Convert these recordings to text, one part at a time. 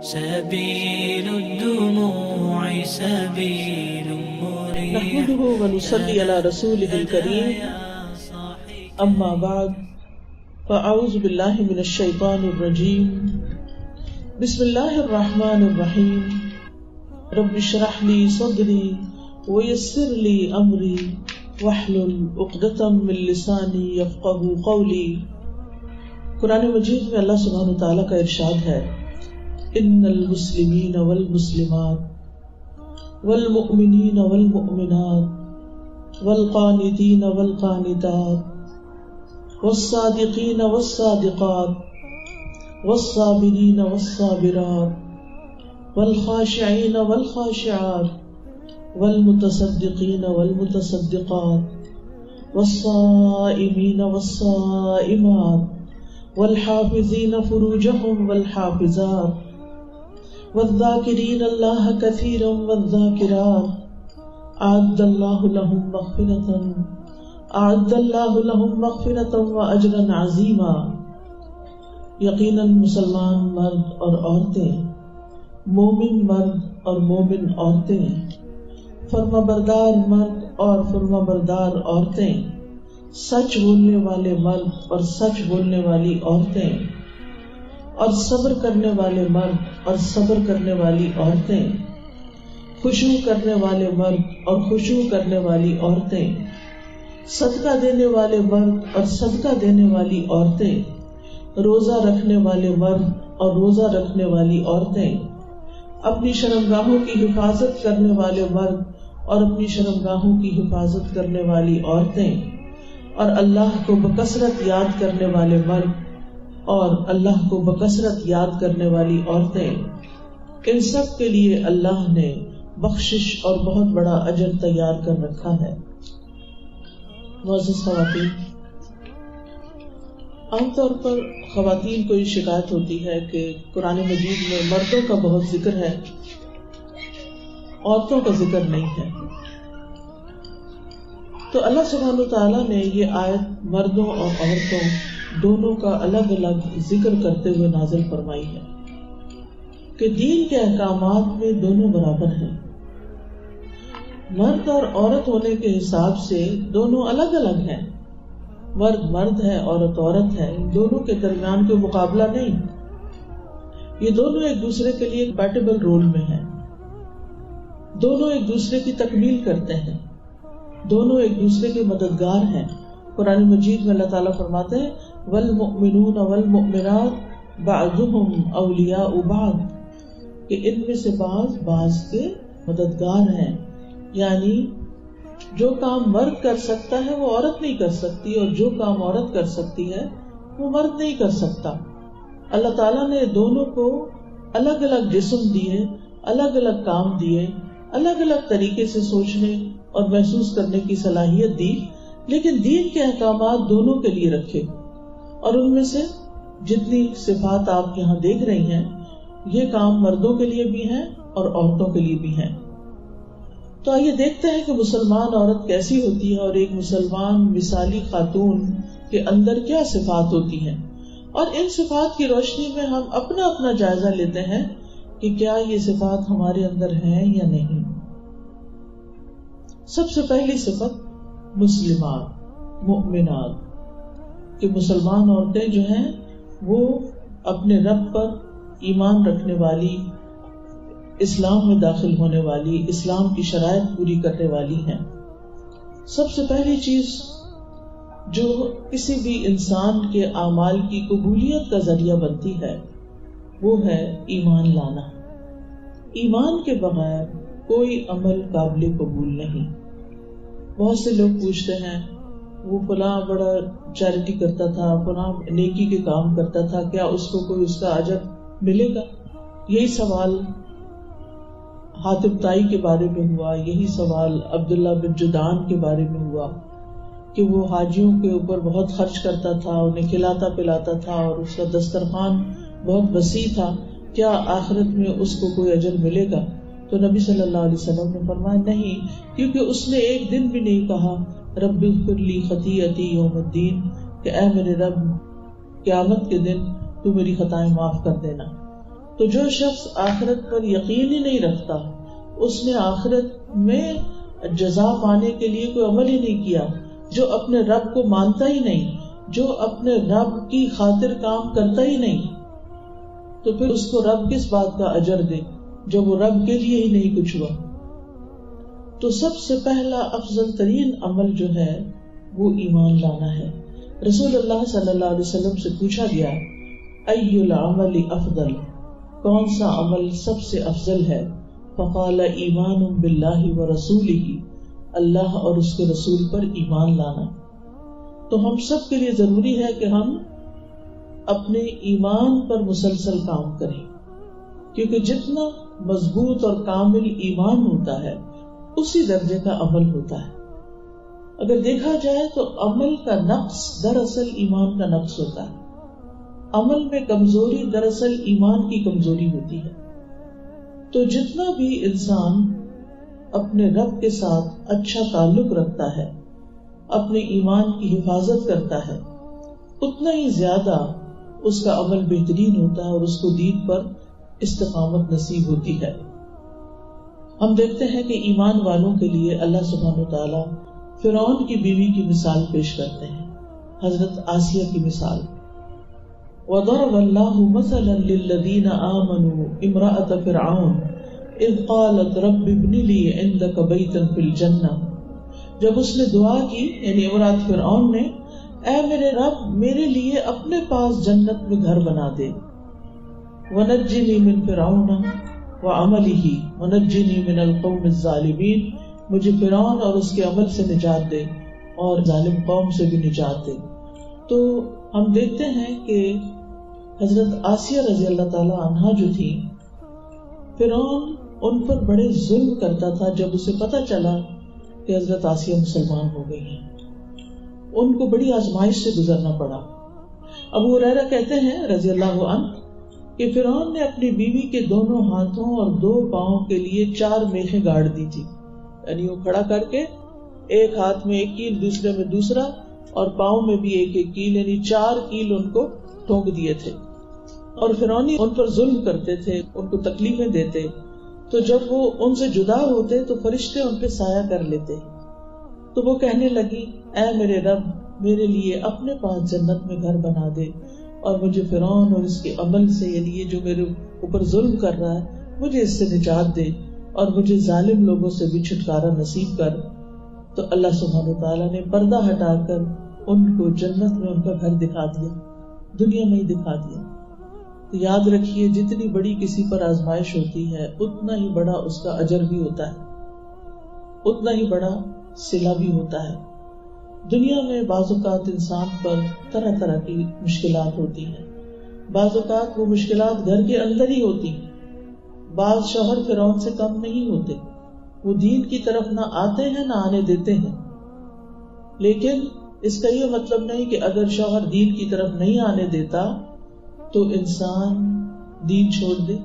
سبيل الدموع سبيل مريح. نحمده ونصلي على رسوله الكريم اما بعد فاعوذ بالله من الشيطان الرجيم. بسم الله الرحمن الرحيم. رب اشرح لي صدري ويسر لي امري واحلل عقدة من لساني يفقهوا قولي. قرآن مجید میں اللہ سبحانہ وتعالیٰ کا ارشاد ہے، ان المسلمین والمسلمات والمؤمنین والمؤمنات والقانتین والقانتات والصادقین والصادقات والصابرین والصابرات والخاشعین والخاشعات والمتصدقین والمتصدقات والصائمین والصائمات والحافظین فروجهم والحافظات والذاکرین اللہ کثیرا والذاکرات اعد اللہ لهم مغفرۃ واجرا عظیما. یقیناً مسلمان مرد اور عورتیں، مومن مرد اور مومن عورتیں، فرما بردار مرد اور فرما بردار عورتیں، سچ بولنے والے مرد اور سچ بولنے والی عورتیں، اور صبر کرنے والے مرد اور صبر کرنے والی عورتیں، خشوع کرنے والے مرد اور خشوع کرنے والی عورتیں، صدقہ دینے والے مرد اور صدقہ دینے والی عورتیں، روزہ رکھنے والے مرد اور روزہ رکھنے والی عورتیں، اپنی شرمگاہوں کی حفاظت کرنے والے مرد اور اپنی شرمگاہوں کی حفاظت کرنے والی عورتیں، اور اللہ کو بکثرت یاد کرنے والے مرد اور اللہ کو بکثرت یاد کرنے والی عورتیں، ان سب کے لیے اللہ نے بخشش اور بہت بڑا اجر تیار کر رکھا ہے. معزز خواتین، عام طور پر خواتین کو یہ شکایت ہوتی ہے کہ قرآن مجید میں مردوں کا بہت ذکر ہے، عورتوں کا ذکر نہیں ہے. تو اللہ سبحانہ وتعالیٰ نے یہ آیت مردوں اور عورتوں دونوں کا الگ الگ ذکر کرتے ہوئے نازل فرمائی ہے کہ دین کے احکامات میں دونوں برابر ہیں. مرد اور عورت ہونے کے حساب سے دونوں الگ الگ ہیں. مرد مرد ہے، عورت عورت ہے، ان دونوں کے درمیان کوئی مقابلہ نہیں. یہ دونوں ایک دوسرے کے لیے کمپیٹیبل رول میں ہیں، دونوں ایک دوسرے کی تکمیل کرتے ہیں، دونوں ایک دوسرے کے مددگار ہیں. قرآن مجید میں اللہ تعالیٰ فرماتے ہیں والمؤمنون والمؤمنات بعضهم اولیاء بعض، کہ ان میں سے بعض کے مددگار ہیں. یعنی جو کام مرد کر سکتا ہے وہ عورت نہیں کر سکتی، اور جو کام عورت کر سکتی ہے وہ مرد نہیں کر سکتا. اللہ تعالیٰ نے دونوں کو الگ الگ جسم دیے، الگ الگ کام دیے، الگ الگ طریقے سے سوچنے اور محسوس کرنے کی صلاحیت دی، لیکن دین کے احکامات دونوں کے لیے رکھے. اور ان میں سے جتنی صفات آپ یہاں دیکھ رہی ہیں یہ کام مردوں کے لیے بھی ہیں اور عورتوں کے لیے بھی ہیں. تو آئیے دیکھتے ہیں کہ مسلمان عورت کیسی ہوتی ہے اور ایک مسلمان مثالی خاتون کے اندر کیا صفات ہوتی ہیں، اور ان صفات کی روشنی میں ہم اپنا اپنا جائزہ لیتے ہیں کہ کیا یہ صفات ہمارے اندر ہیں یا نہیں. سب سے پہلی صفت مسلمات، مؤمنات، کہ مسلمان عورتیں جو ہیں وہ اپنے رب پر ایمان رکھنے والی، اسلام میں داخل ہونے والی، اسلام کی شرائط پوری کرنے والی ہیں. سب سے پہلی چیز جو کسی بھی انسان کے اعمال کی قبولیت کا ذریعہ بنتی ہے وہ ہے ایمان لانا. ایمان کے بغیر کوئی عمل قابل قبول نہیں. بہت سے لوگ پوچھتے ہیں وہ فلاں بڑا چیریٹی کرتا تھا، فلاں نیکی کے کام کرتا تھا، کیا اس کو کوئی اس کا اجر ملے گا؟ یہی سوال حاتب طائی کے بارے میں ہوا، یہی سوال عبداللہ بن جدعان کے بارے میں ہوا کہ وہ حاجیوں کے اوپر بہت خرچ کرتا تھا، انہیں کھلاتا پلاتا تھا اور اس کا دسترخوان بہت وسیع تھا، کیا آخرت میں اس کو کوئی اجر ملے گا؟ تو نبی صلی اللہ علیہ وسلم نے فرمایا نہیں، کیونکہ اس نے ایک دن بھی نہیں کہا رب اغفر لی خطیئتی یوم الدین، کہ اے میرے رب قیامت کے دن تو میری خطائیں معاف کر دینا. تو جو شخص آخرت پر یقین ہی نہیں رکھتا، اس نے آخرت میں جزا پانے کے لیے کوئی عمل ہی نہیں کیا، جو اپنے رب کو مانتا ہی نہیں، جو اپنے رب کی خاطر کام کرتا ہی نہیں، تو پھر اس کو رب کس بات کا اجر دے جب وہ رب کے لیے ہی نہیں کچھ ہوا۔ تو سب سے پہلا افضل ترین عمل جو ہے وہ ایمان لانا ہے۔ رسول اللہ صلی اللہ علیہ وسلم سے پوچھا گیا، ای العمل افضل، کون سا عمل سب سے افضل ہے؟ فقال ایمان باللہ ورسولہ، اللہ اور اس کے رسول پر ایمان لانا۔ تو ہم سب کے لیے ضروری ہے کہ ہم اپنے ایمان پر مسلسل کام کریں، کیونکہ جتنا مضبوط اور کامل ایمان ہوتا ہے اسی درجے کا عمل ہوتا ہے۔ اگر دیکھا جائے تو عمل کا نقص دراصل ایمان کا نقص ہوتا ہے، عمل میں کمزوری دراصل ایمان کی کمزوری ہوتی ہے۔ تو جتنا بھی انسان اپنے رب کے ساتھ اچھا تعلق رکھتا ہے، اپنے ایمان کی حفاظت کرتا ہے، اتنا ہی زیادہ اس کا عمل بہترین ہوتا ہے اور اس کو دین پر استقامت نصیب ہوتی ہے۔ ہم دیکھتے ہیں کہ ایمان والوں کے لیے اللہ سبحانہ وتعالی فرعون کی بیوی کی مثال پیش کرتے ہیں، حضرت آسیہ کی مثال۔ وَضَرَبَ اللَّهُ مَثَلًا لِلَّذِينَ آمَنُوا امْرَأَةَ فِرْعَوْنَ إِذْ قَالَتْ رَبِّ ابْنِ لِي عِندَكَ بَيْتًا فِي الْجَنَّةِ، جب اس نے دعا کی، یعنی امرأۃ فرعون نے، اے میرے رب میرے لیے اپنے پاس جنت میں گھر بنا دے، وَنَجِّنِي مِن فِرْعَوْنَ وَعَمَلِهِ وَنَجِّنِي مِنَ الْقَوْمِ الظَّالِمِينَ، مجھے فرعون اور اس کے عمل سے نجات دے اور ظالم قوم سے بھی نجات دے۔ تو ہم دیکھتے ہیں کہ حضرت آسیہ رضی اللہ تعالی عنہا جو تھی، فرعون ان پر بڑے ظلم کرتا تھا۔ جب اسے پتہ چلا کہ حضرت آسیہ مسلمان ہو گئی ہیں، ان کو بڑی آزمائش سے گزرنا پڑا۔ ابو ہریرہ کہتے ہیں رضی اللہ عنہ کہ فرعون نے اپنی بیوی کے دونوں ہاتھوں اور 2 پاؤں کے لیے 4 میخیں گاڑ دی تھی، یعنی وہ کھڑا کر کے ایک ہاتھ میں 1 کیل، دوسرے میں دوسرا، اور پاؤں میں بھی 1 کیل، یعنی 4 کیل ان کو ٹھونک دیے تھے۔ اور فرعونی ان پر ظلم کرتے تھے، ان کو تکلیفیں دیتے، تو جب وہ ان سے جدا ہوتے تو فرشتے ان پہ سایہ کر لیتے۔ تو وہ کہنے لگی، اے میرے رب میرے لیے اپنے پاس جنت میں گھر بنا دے اور مجھے فرعون اور اس کے عمل سے، یعنی یہ جو میرے اوپر ظلم کر رہا ہے، مجھے اس سے نجات دے اور مجھے ظالم لوگوں سے بھی چھٹکارا نصیب کر۔ تو اللہ سبحانہ وتعالیٰ نے پردہ ہٹا کر ان کو جنت میں ان کا گھر دکھا دیا، دنیا میں ہی دکھا دیا۔ تو یاد رکھیے، جتنی بڑی کسی پر آزمائش ہوتی ہے اتنا ہی بڑا اس کا اجر بھی ہوتا ہے، اتنا ہی بڑا صلہ بھی ہوتا ہے۔ دنیا میں بعض اوقات انسان پر طرح طرح کی مشکلات ہوتی ہیں، بعض اوقات وہ مشکلات گھر کے اندر ہی ہوتی ہیں۔ بعض شوہر فرعون سے کم نہیں ہوتے، وہ دین کی طرف نہ آتے ہیں نہ آنے دیتے ہیں، لیکن اس کا یہ مطلب نہیں کہ اگر شوہر دین کی طرف نہیں آنے دیتا تو انسان دین چھوڑ دے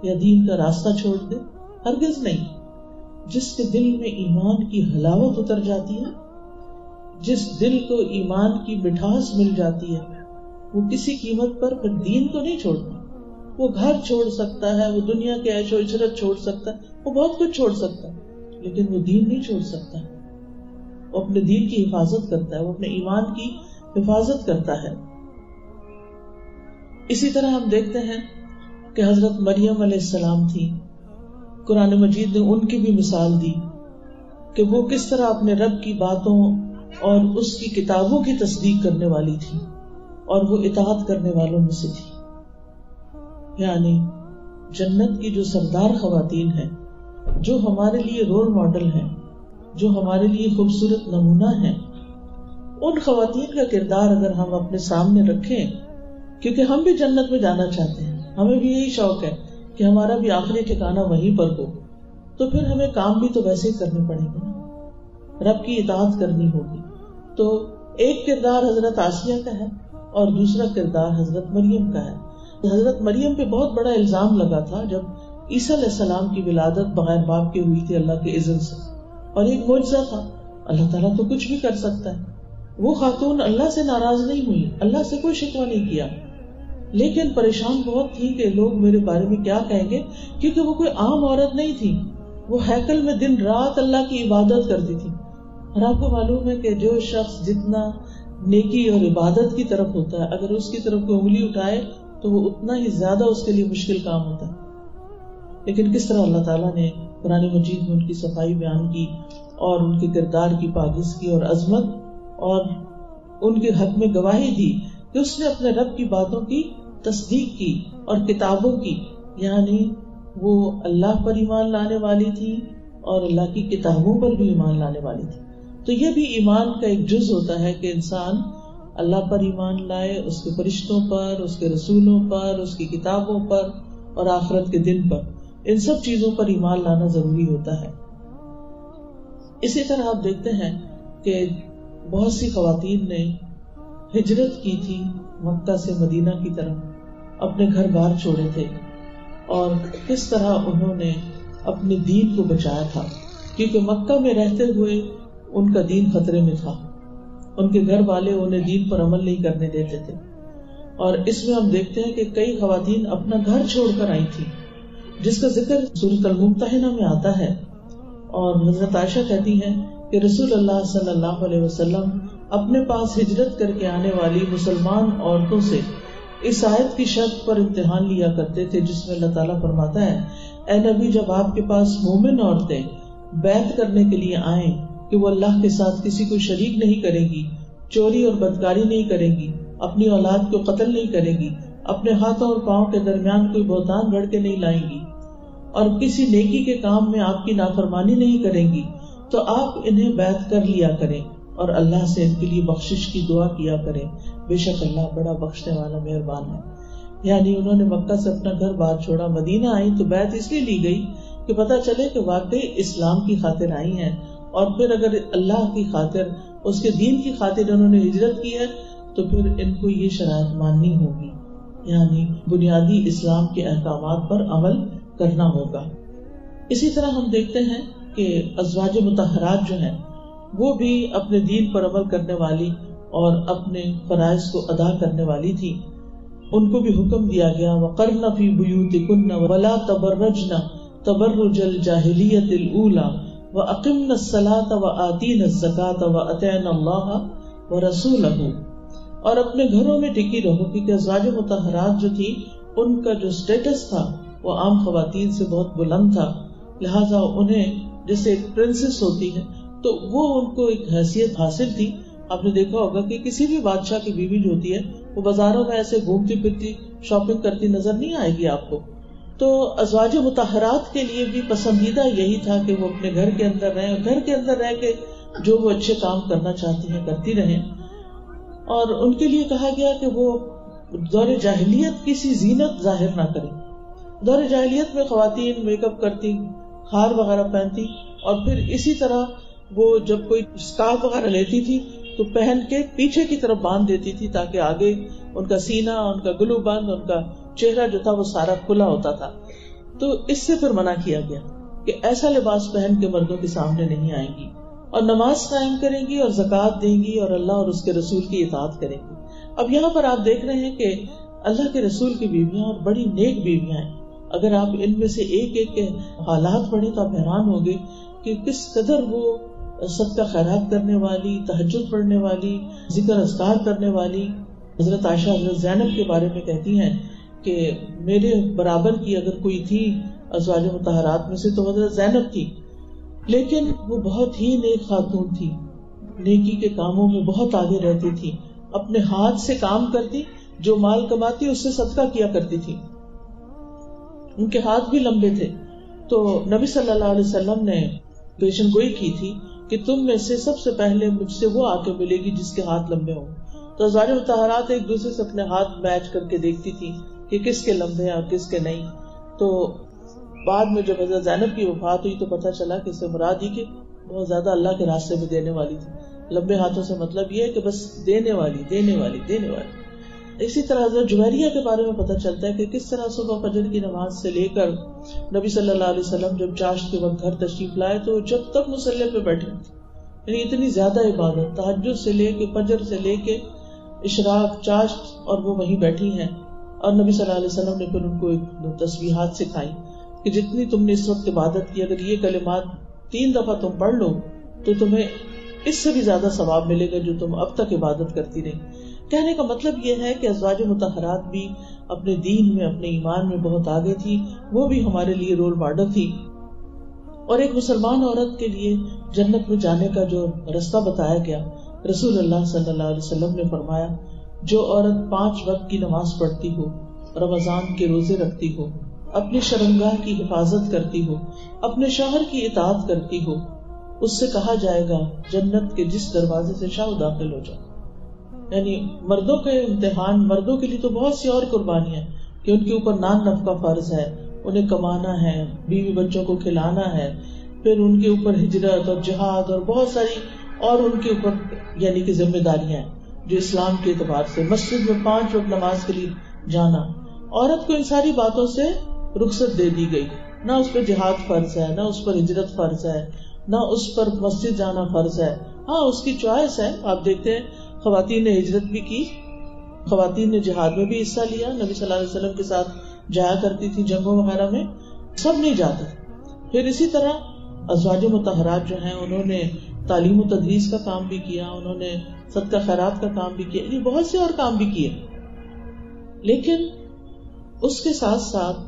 یا دین کا راستہ چھوڑ دے، ہرگز نہیں۔ جس کے دل میں ایمان کی حلاوت اتر جاتی ہے، جس دل کو ایمان کی مٹھاس مل جاتی ہے، وہ کسی قیمت پر پھر دین کو نہیں چھوڑتا۔ وہ گھر چھوڑ سکتا ہے، وہ دنیا کے عیش و عشرت چھوڑ سکتا ہے، وہ بہت کچھ چھوڑ سکتا ہے، لیکن وہ دین نہیں چھوڑ سکتا۔ وہ اپنے دین کی حفاظت کرتا ہے، وہ اپنے ایمان کی حفاظت کرتا ہے۔ اسی طرح ہم دیکھتے ہیں کہ حضرت مریم علیہ السلام تھی، قرآن مجید نے ان کی بھی مثال دی کہ وہ کس طرح اپنے رب کی باتوں اور اس کی کتابوں کی تصدیق کرنے والی تھی اور وہ اطاعت کرنے والوں میں سے تھی۔ یعنی جنت کی جو سردار خواتین ہیں، جو ہمارے لیے رول ماڈل ہیں، جو ہمارے لیے خوبصورت نمونہ ہیں، ان خواتین کا کردار اگر ہم اپنے سامنے رکھیں، کیونکہ ہم بھی جنت میں جانا چاہتے ہیں، ہمیں بھی یہی شوق ہے کہ ہمارا بھی آخری ٹھکانہ وہیں پر ہو، تو پھر ہمیں کام بھی تو ویسے ہی کرنے پڑیں گے نا، رب کی اطاعت کرنی ہوگی۔ تو ایک کردار حضرت آسیہ کا ہے اور دوسرا کردار حضرت مریم کا ہے۔ حضرت مریم پہ بہت بڑا الزام لگا تھا جب عیسیٰ علیہ السلام کی ولادت بغیر باپ کے ہوئی تھی اللہ کے اذن سے، اور ایک معجزہ تھا۔ اللہ تعالیٰ تو کچھ بھی کر سکتا ہے۔ وہ خاتون اللہ سے ناراض نہیں ہوئی، اللہ سے کوئی شکوہ نہیں کیا، لیکن پریشان بہت تھی کہ لوگ میرے بارے میں کیا کہیں گے، کیونکہ وہ کوئی عام عورت نہیں تھی، وہ ہیکل میں دن رات اللہ کی عبادت کرتی تھی. اور آپ کو معلوم ہے کہ جو شخص جتنا نیکی اور عبادت کی طرف ہوتا ہے، اگر اس کی طرف کوئی انگلی اٹھائے تو وہ اتنا ہی زیادہ اس کے لیے مشکل کام ہوتا ہے. لیکن کس طرح اللہ تعالیٰ نے قرآن مجید میں ان کی صفائی بیان کی اور ان کے کردار کی پاکیزگی اور عظمت، اور ان کے حق میں گواہی دی کہ اس نے اپنے رب کی باتوں کی تصدیق کی اور کتابوں کی، یعنی وہ اللہ پر ایمان لانے والی تھی اور اللہ کی کتابوں پر بھی ایمان لانے والی تھی. تو یہ بھی ایمان کا ایک جز ہوتا ہے کہ انسان اللہ پر ایمان لائے، اس کے فرشتوں پر، اس کے رسولوں پر، اس کی کتابوں پر اور آخرت کے دن پر. ان سب چیزوں پر ایمان لانا ضروری ہوتا ہے. اسی طرح آپ دیکھتے ہیں کہ بہت سی خواتین نے ہجرت کی تھی مکہ سے مدینہ کی طرف، اپنے گھر بار چھوڑے تھے، اور کس طرح انہوں نے اپنے دین کو بچایا تھا، کیونکہ مکہ میں رہتے ہوئے ان کا دین خطرے میں تھا، ان کے گھر والے انہیں دین پر عمل نہیں کرنے دیتے تھے. اور اس میں ہم دیکھتے ہیں کہ کئی خواتین اپنا گھر چھوڑ کر آئی تھی، جس کا ذکر سورۃ الممتحنہ میں آتا ہے. اور حضرت عائشہ کہتی ہیں کہ رسول اللہ صلی اللہ علیہ وسلم اپنے پاس ہجرت کر کے آنے والی مسلمان عورتوں سے اس آیت کی شرط پر امتحان لیا کرتے تھے، جس میں اللہ تعالیٰ فرماتا ہے، اے نبی، جب آپ کے پاس مومن عورتیں بیعت کرنے کے لیے آئیں کہ وہ اللہ کے ساتھ کسی کو شریک نہیں کریں گی، چوری اور بدکاری نہیں کریں گی، اپنی اولاد کو قتل نہیں کریں گی، اپنے ہاتھوں اور پاؤں کے درمیان کوئی بہتان گھڑ کے نہیں لائیں گی، اور کسی نیکی کے کام میں آپ کی نافرمانی نہیں کریں گی، تو آپ انہیں بیعت کر لیا کریں اور اللہ سے ان کے لیے بخشش کی دعا کیا کریں، بے شک اللہ بڑا بخشنے والا مہربان ہے. یعنی انہوں نے مکہ سے اپنا گھر بار چھوڑا، مدینہ آئی تو بیعت اس لیے لی گئی کہ پتہ چلے کہ واقعی اسلام کی خاطر آئی ہیں، اور پھر اگر اللہ کی خاطر، اس کے دین کی خاطر انہوں نے ہجرت کی ہے تو پھر ان کو یہ شرائط ماننی ہوگی، یعنی بنیادی اسلام کے احکامات پر عمل کرنا ہوگا. اسی طرح ہم دیکھتے ہیں کہ ازواج مطہرات جو ہیں وہ بھی اپنے دین پر عمل کرنے والی اور اپنے فرائض کو ادا کرنے والی تھی. ان کو بھی حکم دیا گیا، وَقَرْنَ فِي بُيُوتِكُنَّ وَلَا تَبَرَّجْنَ تَبَرُّجَ الْجَاهِلِيَّةِ الْأُولَى وَأَقِمْنَ الصَّلَاةَ وَآتِينَ الزَّكَاةَ وَأَطِعْنَ اللَّهَ وَرَسُولَهُ، اور اپنے گھروں میں ٹکی رہو، کیونکہ ازواج مطہرات جو تھی ان کا جو سٹیٹس تھا وہ عام خواتین سے بہت بلند تھا، لہٰذا انہیں جیسے ایک پرنسس ہوتی ہے تو وہ ان کو ایک حیثیت حاصل تھی. آپ نے دیکھا ہوگا کہ کسی بھی بادشاہ کی بیوی جو ہوتی ہے وہ بازاروں میں ایسے گھومتی پھرتی شاپنگ کرتی نظر نہیں آئے گی آپ کو. تو ازواج مطہرات کے لیے بھی پسندیدہ یہی تھا کہ وہ اپنے گھر کے اندر رہیں، گھر کے اندر رہ کے جو وہ اچھے کام کرنا چاہتی ہیں کرتی رہیں. اور ان کے لیے کہا گیا کہ وہ دور جاہلیت کسی زینت ظاہر نہ کریں. دور جاہلیت میں خواتین میک اپ کرتی، ہار وغیرہ پہنتی، اور پھر اسی طرح وہ جب کوئی اسکارف وغیرہ لیتی تھی تو پہن کے پیچھے کی طرف باندھ دیتی تھی تاکہ آگے ان کا سینہ، ان کا گلو بند، ان کا چہرہ جو تھا وہ سارا کھلا ہوتا تھا. تو اس سے پھر منع کیا گیا کہ ایسا لباس پہن کے مردوں کے سامنے نہیں آئیں گی، اور نماز قائم کریں گی اور زکوٰۃ دیں گی اور اللہ اور اس کے رسول کی اطاعت کریں گی. اب یہاں پر آپ دیکھ رہے ہیں کہ اللہ کے رسول کی بیویاں اور بڑی نیک بیویاں ہیں. اگر آپ ان میں سے ایک ایک کے حالات پڑھیں تو آپ حیران ہوں گے کہ کس قدر وہ صدقہ خیرات کرنے والی، تہجد پڑھنے والی، ذکر اذکار کرنے والی. حضرت عائشہ حضرت زینب کے بارے میں کہتی ہیں کہ میرے برابر کی اگر کوئی تھی ازواج مطہرات میں سے تو حضرت زینب تھی، لیکن وہ بہت ہی نیک خاتون تھی، نیکی کے کاموں میں بہت آگے رہتی تھی، اپنے ہاتھ سے کام کرتی، جو مال کماتی اس سے صدقہ کیا کرتی تھی. ان کے ہاتھ بھی لمبے تھے. تو نبی صلی اللہ علیہ وسلم نے پیشن گوئی کی تھی کہ تم میں سے سب سے پہلے مجھ سے وہ آ کے ملے گی جس کے ہاتھ لمبے ہوں. تو ازواج مطہرات ایک دوسرے سے اپنے ہاتھ میچ کر کے دیکھتی تھی کہ کس کے لمبے ہیں اور کس کے نہیں. تو بعد میں جب حضرت زینب کی وفات ہوئی تو پتہ چلا کہ اس سے مراد ہی کہ بہت زیادہ اللہ کے راستے میں دینے والی تھی. لمبے ہاتھوں سے مطلب یہ ہے کہ بس دینے والی دینے والی دینے والی. اسی طرح حضرت جویریہ کے بارے میں پتہ چلتا ہے کہ کس طرح صبح فجر کی نماز سے لے کر نبی صلی اللہ علیہ وسلم جب چاشت کے وقت گھر تشریف لائے تو جب تک مصلی پہ بیٹھے تھے، یعنی اتنی زیادہ عبادت، تہجد سے لے کے فجر سے لے کے اشراق، چاشت، اور وہ وہیں بیٹھی ہیں. اور نبی صلی اللہ علیہ وسلم نے پھر ان کو ایک تسبیحات سکھائی کہ جتنی تم نے اس وقت عبادت کی، اگر یہ کلمات 3 دفعہ تم پڑھ لو تو تمہیں اس سے بھی زیادہ ثواب ملے گا جو تم اب تک عبادت کرتی رہی۔ کہنے کا مطلب یہ ہے کہ ازواج مطہرات بھی اپنے دین میں، اپنے ایمان میں بہت آگے تھی، وہ بھی ہمارے لیے رول ماڈل تھی۔ اور ایک مسلمان عورت کے لیے جنت میں جانے کا جو رستہ بتایا گیا، رسول اللہ صلی اللہ علیہ وسلم نے فرمایا جو عورت 5 وقت کی نماز پڑھتی ہو، رمضان کے روزے رکھتی ہو، اپنی شرمگاہ کی حفاظت کرتی ہو، اپنے شوہر کی اطاعت کرتی ہو، اس سے کہا جائے گا جنت کے جس دروازے سے چاہو داخل ہو جائے۔ یعنی مردوں کے امتحان، مردوں کے لیے تو بہت سی اور قربانیاں کہ ان کے اوپر نان نفقہ فرض ہے، انہیں کمانا ہے، بیوی بچوں کو کھلانا ہے، پھر ان کے اوپر ہجرت اور جہاد اور بہت ساری اور ان کے اوپر یعنی کہ ذمہ داریاں ہیں جو اسلام کے اعتبار سے، مسجد میں 5 وقت نماز کے لیے جانا، عورت کو ان ساری باتوں سے رخصت دے دی گئی۔ نہ اس پر جہاد فرض ہے، نہ اس پر ہجرت فرض ہے، نہ اس پر مسجد جانا فرض ہے۔ ہاں اس کی چوائس ہے، آپ دیکھتے ہیں خواتین نے ہجرت بھی کی، خواتین نے جہاد میں بھی حصہ لیا، نبی صلی اللہ علیہ وسلم کے ساتھ جایا کرتی تھی جنگوں وغیرہ میں، سب نہیں جاتے۔ پھر اسی طرح ازواج مطہرات جو ہیں انہوں نے تعلیم و تدریس کا کام بھی کیا، انہوں نے صدقہ خیرات کا کام بھی کیا، یہ بہت سے اور کام بھی کیے۔ لیکن اس کے ساتھ ساتھ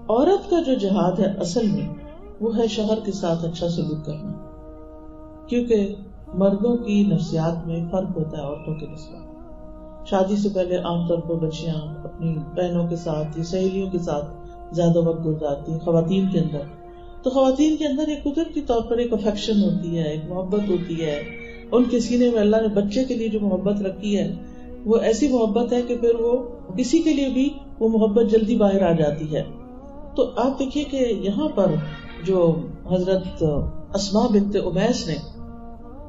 عورت کا جو جہاد ہے اصل میں وہ ہے شوہر کے ساتھ اچھا سلوک کرنا، کیونکہ مردوں کی نفسیات میں فرق ہوتا ہے عورتوں کے نسبت۔ شادی سے پہلے عام طور پر بچیاں اپنی بہنوں کے ساتھ یا سہیلیوں کے ساتھ زیادہ وقت گزارتی ہیں خواتین کے اندر، تو خواتین کے اندر ایک قدرتی طور پر ایک افیکشن ہوتی ہے، ایک محبت ہوتی ہے، ان کے سینے میں اللہ نے بچے کے لیے جو محبت رکھی ہے وہ ایسی محبت ہے کہ پھر وہ کسی کے لیے بھی وہ محبت جلدی باہر آ جاتی ہے۔ تو آپ دیکھیے کہ یہاں پر جو حضرت اسماء بنت امیس نے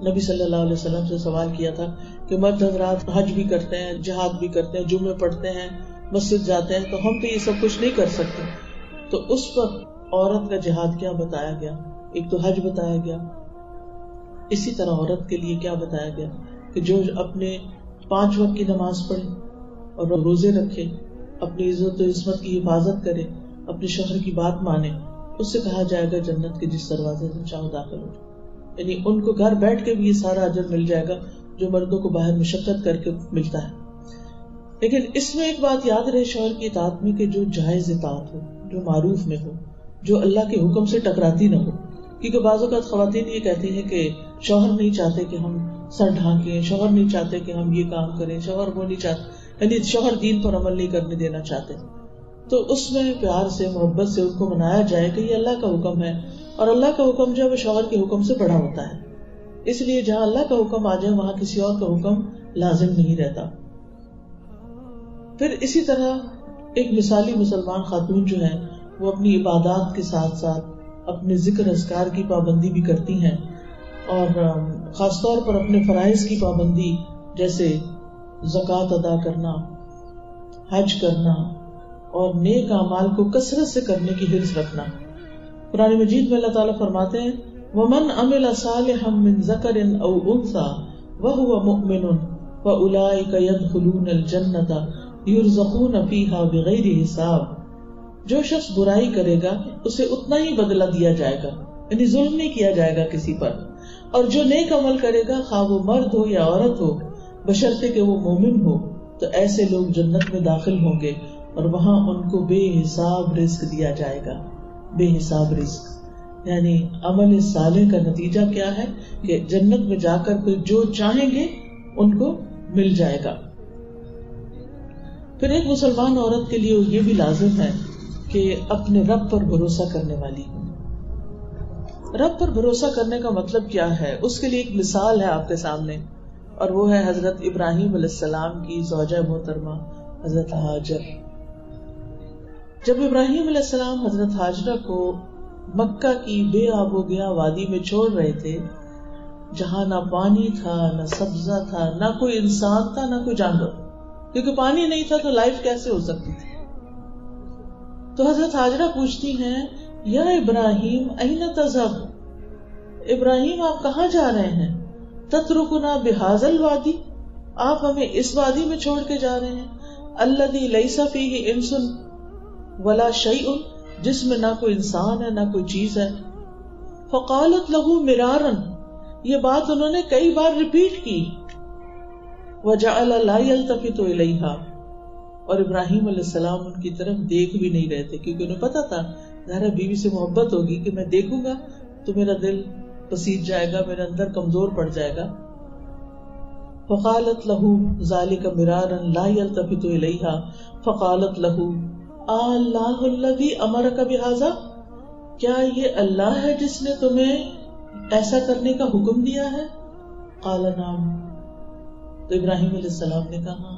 نبی صلی اللہ علیہ وسلم سے سوال کیا تھا کہ مرد حضرات حج بھی کرتے ہیں، جہاد بھی کرتے ہیں، جمعے پڑھتے ہیں، مسجد جاتے ہیں، تو ہم تو یہ سب کچھ نہیں کر سکتے، تو اس پر عورت کا جہاد کیا بتایا گیا؟ ایک تو حج بتایا گیا، اسی طرح عورت کے لیے کیا بتایا گیا کہ جو اپنے 5 وقت کی نماز پڑھے اور روزے رکھے، اپنی عزت و عصمت کی حفاظت کرے، اپنے شوہر کی بات مانے، اس سے کہا جائے گا جنت کے جس دروازے سے چاہو داخل ہو۔ یعنی ان کو گھر بیٹھ کے بھی یہ سارا اجر مل جائے گا جو مردوں کو باہر مشقت کر کے ملتا ہے۔ لیکن اس میں ایک بات یاد رہے شوہر کی اطاعت میں کہ جو جائز اطاعت ہو، جو معروف میں ہو، جو اللہ کے حکم سے ٹکراتی نہ ہو، کیونکہ بعض اوقات خواتین یہ کہتی ہیں کہ شوہر نہیں چاہتے کہ ہم سر ڈھانکیں، شوہر نہیں چاہتے کہ ہم یہ کام کریں، شوہر وہ نہیں چاہتے، یعنی شوہر دین پر عمل نہیں کرنے دینا چاہتے، تو اس میں پیار سے محبت سے ان کو منایا جائے کہ یہ اللہ کا حکم ہے، اور اللہ کا حکم جو ہے وہ شوہر کے حکم سے بڑا ہوتا ہے، اس لیے جہاں اللہ کا حکم آ جائے وہاں کسی اور کا حکم لازم نہیں رہتا۔ پھر اسی طرح ایک مثالی مسلمان خاتون جو ہے وہ اپنی عبادات کے ساتھ ساتھ اپنے ذکر اذکار کی پابندی بھی کرتی ہیں، اور خاص طور پر اپنے فرائض کی پابندی جیسے زکوٰۃ ادا کرنا، حج کرنا اور نیک اعمال کو کثرت سے کرنے کی حرص رکھنا۔ قرآن مجید میں اللہ تعالیٰ فرماتے ہیں وَمَنْ عَمِلَ صَالِحًا مِّن ذَكَرٍ أَوْ أُنثَىٰ وَهُوَ مُؤْمِنٌ فَأُولَٰئِكَ يَدْخُلُونَ الْجَنَّةَ يُرْزَقُونَ فِيهَا بِغَيْرِ حِسَابٍ۔ جو شخص برائی کرے گا اسے اتنا ہی بدلہ دیا جائے گا، یعنی ظلم نہیں کیا جائے گا کسی پر، اور جو نیک عمل کرے گا خواہ وہ مرد ہو یا عورت ہو بشرطے کہ وہ مومن ہو، تو ایسے لوگ جنت میں داخل ہوں گے اور وہاں ان کو بے حساب رزق دیا جائے گا۔ بے حساب رزق یعنی عمل صالح کا نتیجہ کیا ہے کہ جنت میں جا کر پھر جو چاہیں گے ان کو مل جائے گا۔ پھر ایک مسلمان عورت کے لیے یہ بھی لازم ہے کہ اپنے رب پر بھروسہ کرنے والی ہو۔ رب پر بھروسہ کرنے کا مطلب کیا ہے؟ اس کے لیے ایک مثال ہے آپ کے سامنے، اور وہ ہے حضرت ابراہیم علیہ السلام کی زوجہ محترمہ حضرت ہاجر۔ جب ابراہیم علیہ السلام حضرت ہاجرہ کو مکہ کی بے آب و گیا وادی میں چھوڑ رہے تھے، جہاں نہ پانی تھا، نہ سبزہ تھا، نہ کوئی انسان تھا، نہ کوئی جانور، کیونکہ پانی نہیں تھا تو لائف کیسے ہو سکتی تھی؟ تو حضرت ہاجرہ پوچھتی ہیں یا ابراہیم این تذهب، ابراہیم آپ کہاں جا رہے ہیں؟ تترکنا بہذا الوادی، آپ ہمیں اس وادی میں چھوڑ کے جا رہے ہیں؟ الذی لیس فیہ انس ولا شیء، جس میں نہ کوئی انسان ہے نہ کوئی چیز ہے. فقالت لہ مرارا، یہ بات انہوں نے کئی بار ریپیٹ کی. وجعل لا یلتفت الیہا، اور ابراہیم علیہ السلام ان کی طرف دیکھ بھی نہیں رہے تھے، کیونکہ انہیں پتا تھا ظاہر بیوی سے محبت ہوگی کہ میں دیکھوں گا تو میرا دل پسیج جائے گا، میرا اندر کمزور پڑ جائے گا. فقالت له ذلك مرارا لا يلتفت الیہا فقالت له اللہ الذی امرک بہذا، کیا یہ اللہ ہے جس نے تمہیں ایسا کرنے کا حکم دیا ہے؟ قال نعم، تو ابراہیم علیہ السلام نے کہا.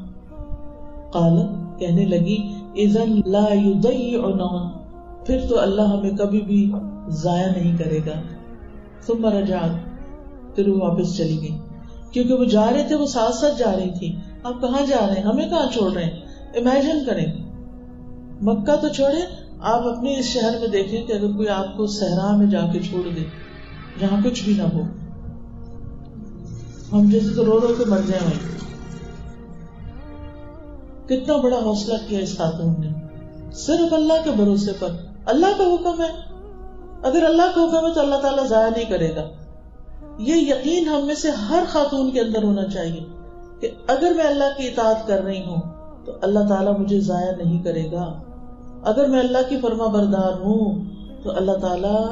قال، کہنے لگی، اذن لا یضیعنا، پھر تو اللہ ہمیں کبھی بھی ضائع نہیں کرے گا. ثم رجعت، پھر وہ واپس چلی گئی، کیونکہ وہ جا رہے تھے، وہ ساتھ ساتھ جا رہی تھی. آپ کہاں جا رہے ہیں، ہمیں کہاں چھوڑ رہے ہیں؟ امیجن کریں، مکہ تو چھوڑیں، آپ اپنے اس شہر میں دیکھیں کہ اگر کوئی آپ کو صحرا میں جا کے چھوڑ دے جہاں کچھ بھی نہ ہو، ہم جیسے تو رو رو کے مر جائیں. وہیں کتنا بڑا حوصلہ کیا اس خاتون نے، صرف اللہ کے بھروسے پر. اللہ کا حکم ہے، اگر اللہ کا حکم ہے تو اللہ تعالیٰ ضائع نہیں کرے گا. یہ یقین ہم میں سے ہر خاتون کے اندر ہونا چاہیے کہ اگر میں اللہ کی اطاعت کر رہی ہوں تو اللہ تعالیٰ مجھے ضائع نہیں کرے گا. اگر میں اللہ کی فرما بردار ہوں تو اللہ تعالیٰ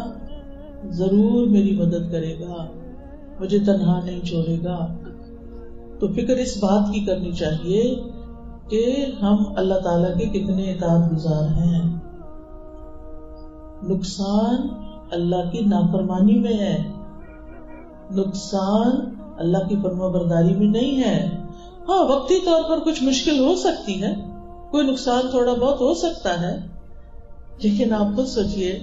ضرور میری مدد کرے گا، مجھے تنہا نہیں چھوڑے گا. تو فکر اس بات کی کرنی چاہیے کہ ہم اللہ تعالیٰ کے کتنے اطاعت گزار ہیں. نقصان اللہ کی نافرمانی میں ہے، نقصان اللہ کی فرما برداری میں نہیں ہے. ہاں، وقتی طور پر کچھ مشکل ہو سکتی ہے، کوئی نقصان تھوڑا بہت ہو سکتا ہے، لیکن آپ خود سوچئے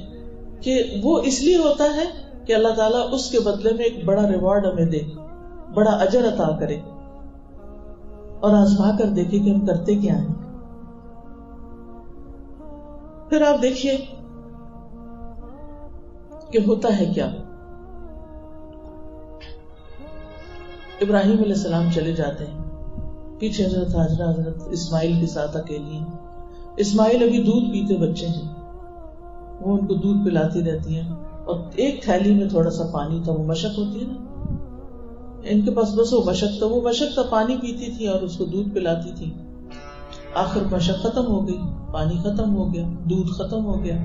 کہ وہ اس لیے ہوتا ہے کہ اللہ تعالیٰ اس کے بدلے میں ایک بڑا ریوارڈ ہمیں دے، بڑا اجر عطا کرے، اور آزما کر دیکھے کہ ہم کرتے کیا ہیں. پھر آپ دیکھیے کہ ہوتا ہے کیا. ابراہیم علیہ السلام چلے جاتے ہیں، پیچھے حضرت ہاجرہ حضرت اسماعیل کے ساتھ اکیلی ہیں. اسماعیل ابھی دودھ پیتے بچے ہیں، وہ ان کو دودھ پلاتی رہتی ہیں، اور ایک تھیلی میں تھوڑا سا پانی تھا. وہ مشق ہوتی ہے نا ان کے پاس، بس وہ مشق تھا، پانی پیتی تھی اور اس کو دودھ پلاتی تھی. آخر مشق ختم ہو گئی، پانی ختم ہو گیا، دودھ ختم ہو گیا.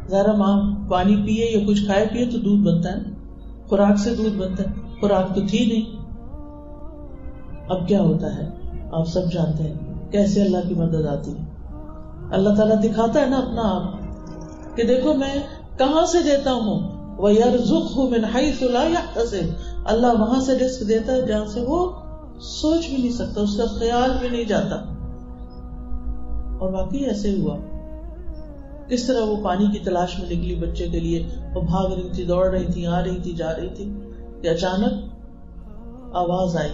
ذرا ماں پانی پیے یا کچھ کھائے پیے تو دودھ بنتا ہے، خوراک سے دودھ بنتا ہے، خوراک تو تھی نہیں. اب کیا ہوتا ہے آپ سب جانتے ہیں کیسے اللہ کی مدد آتی ہے. اللہ تعالیٰ دکھاتا ہے نا اپنا آپ کہ دیکھو میں کہاں سے دیتا ہوں. وَيَرْزُقْهُ مِنْ حَيْثُ لَا يَحْتَسِبُ، اللہ وہاں سے رزق دیتا ہے جہاں سے وہ سوچ بھی نہیں سکتا، اس کا خیال بھی نہیں جاتا. اور واقعی ایسے ہوا. کس طرح وہ پانی کی تلاش میں نکلی بچے کے لیے، وہ بھاگ رہی تھی، دوڑ رہی تھی، آ رہی تھی، جا رہی تھی، کہ اچانک آواز آئی،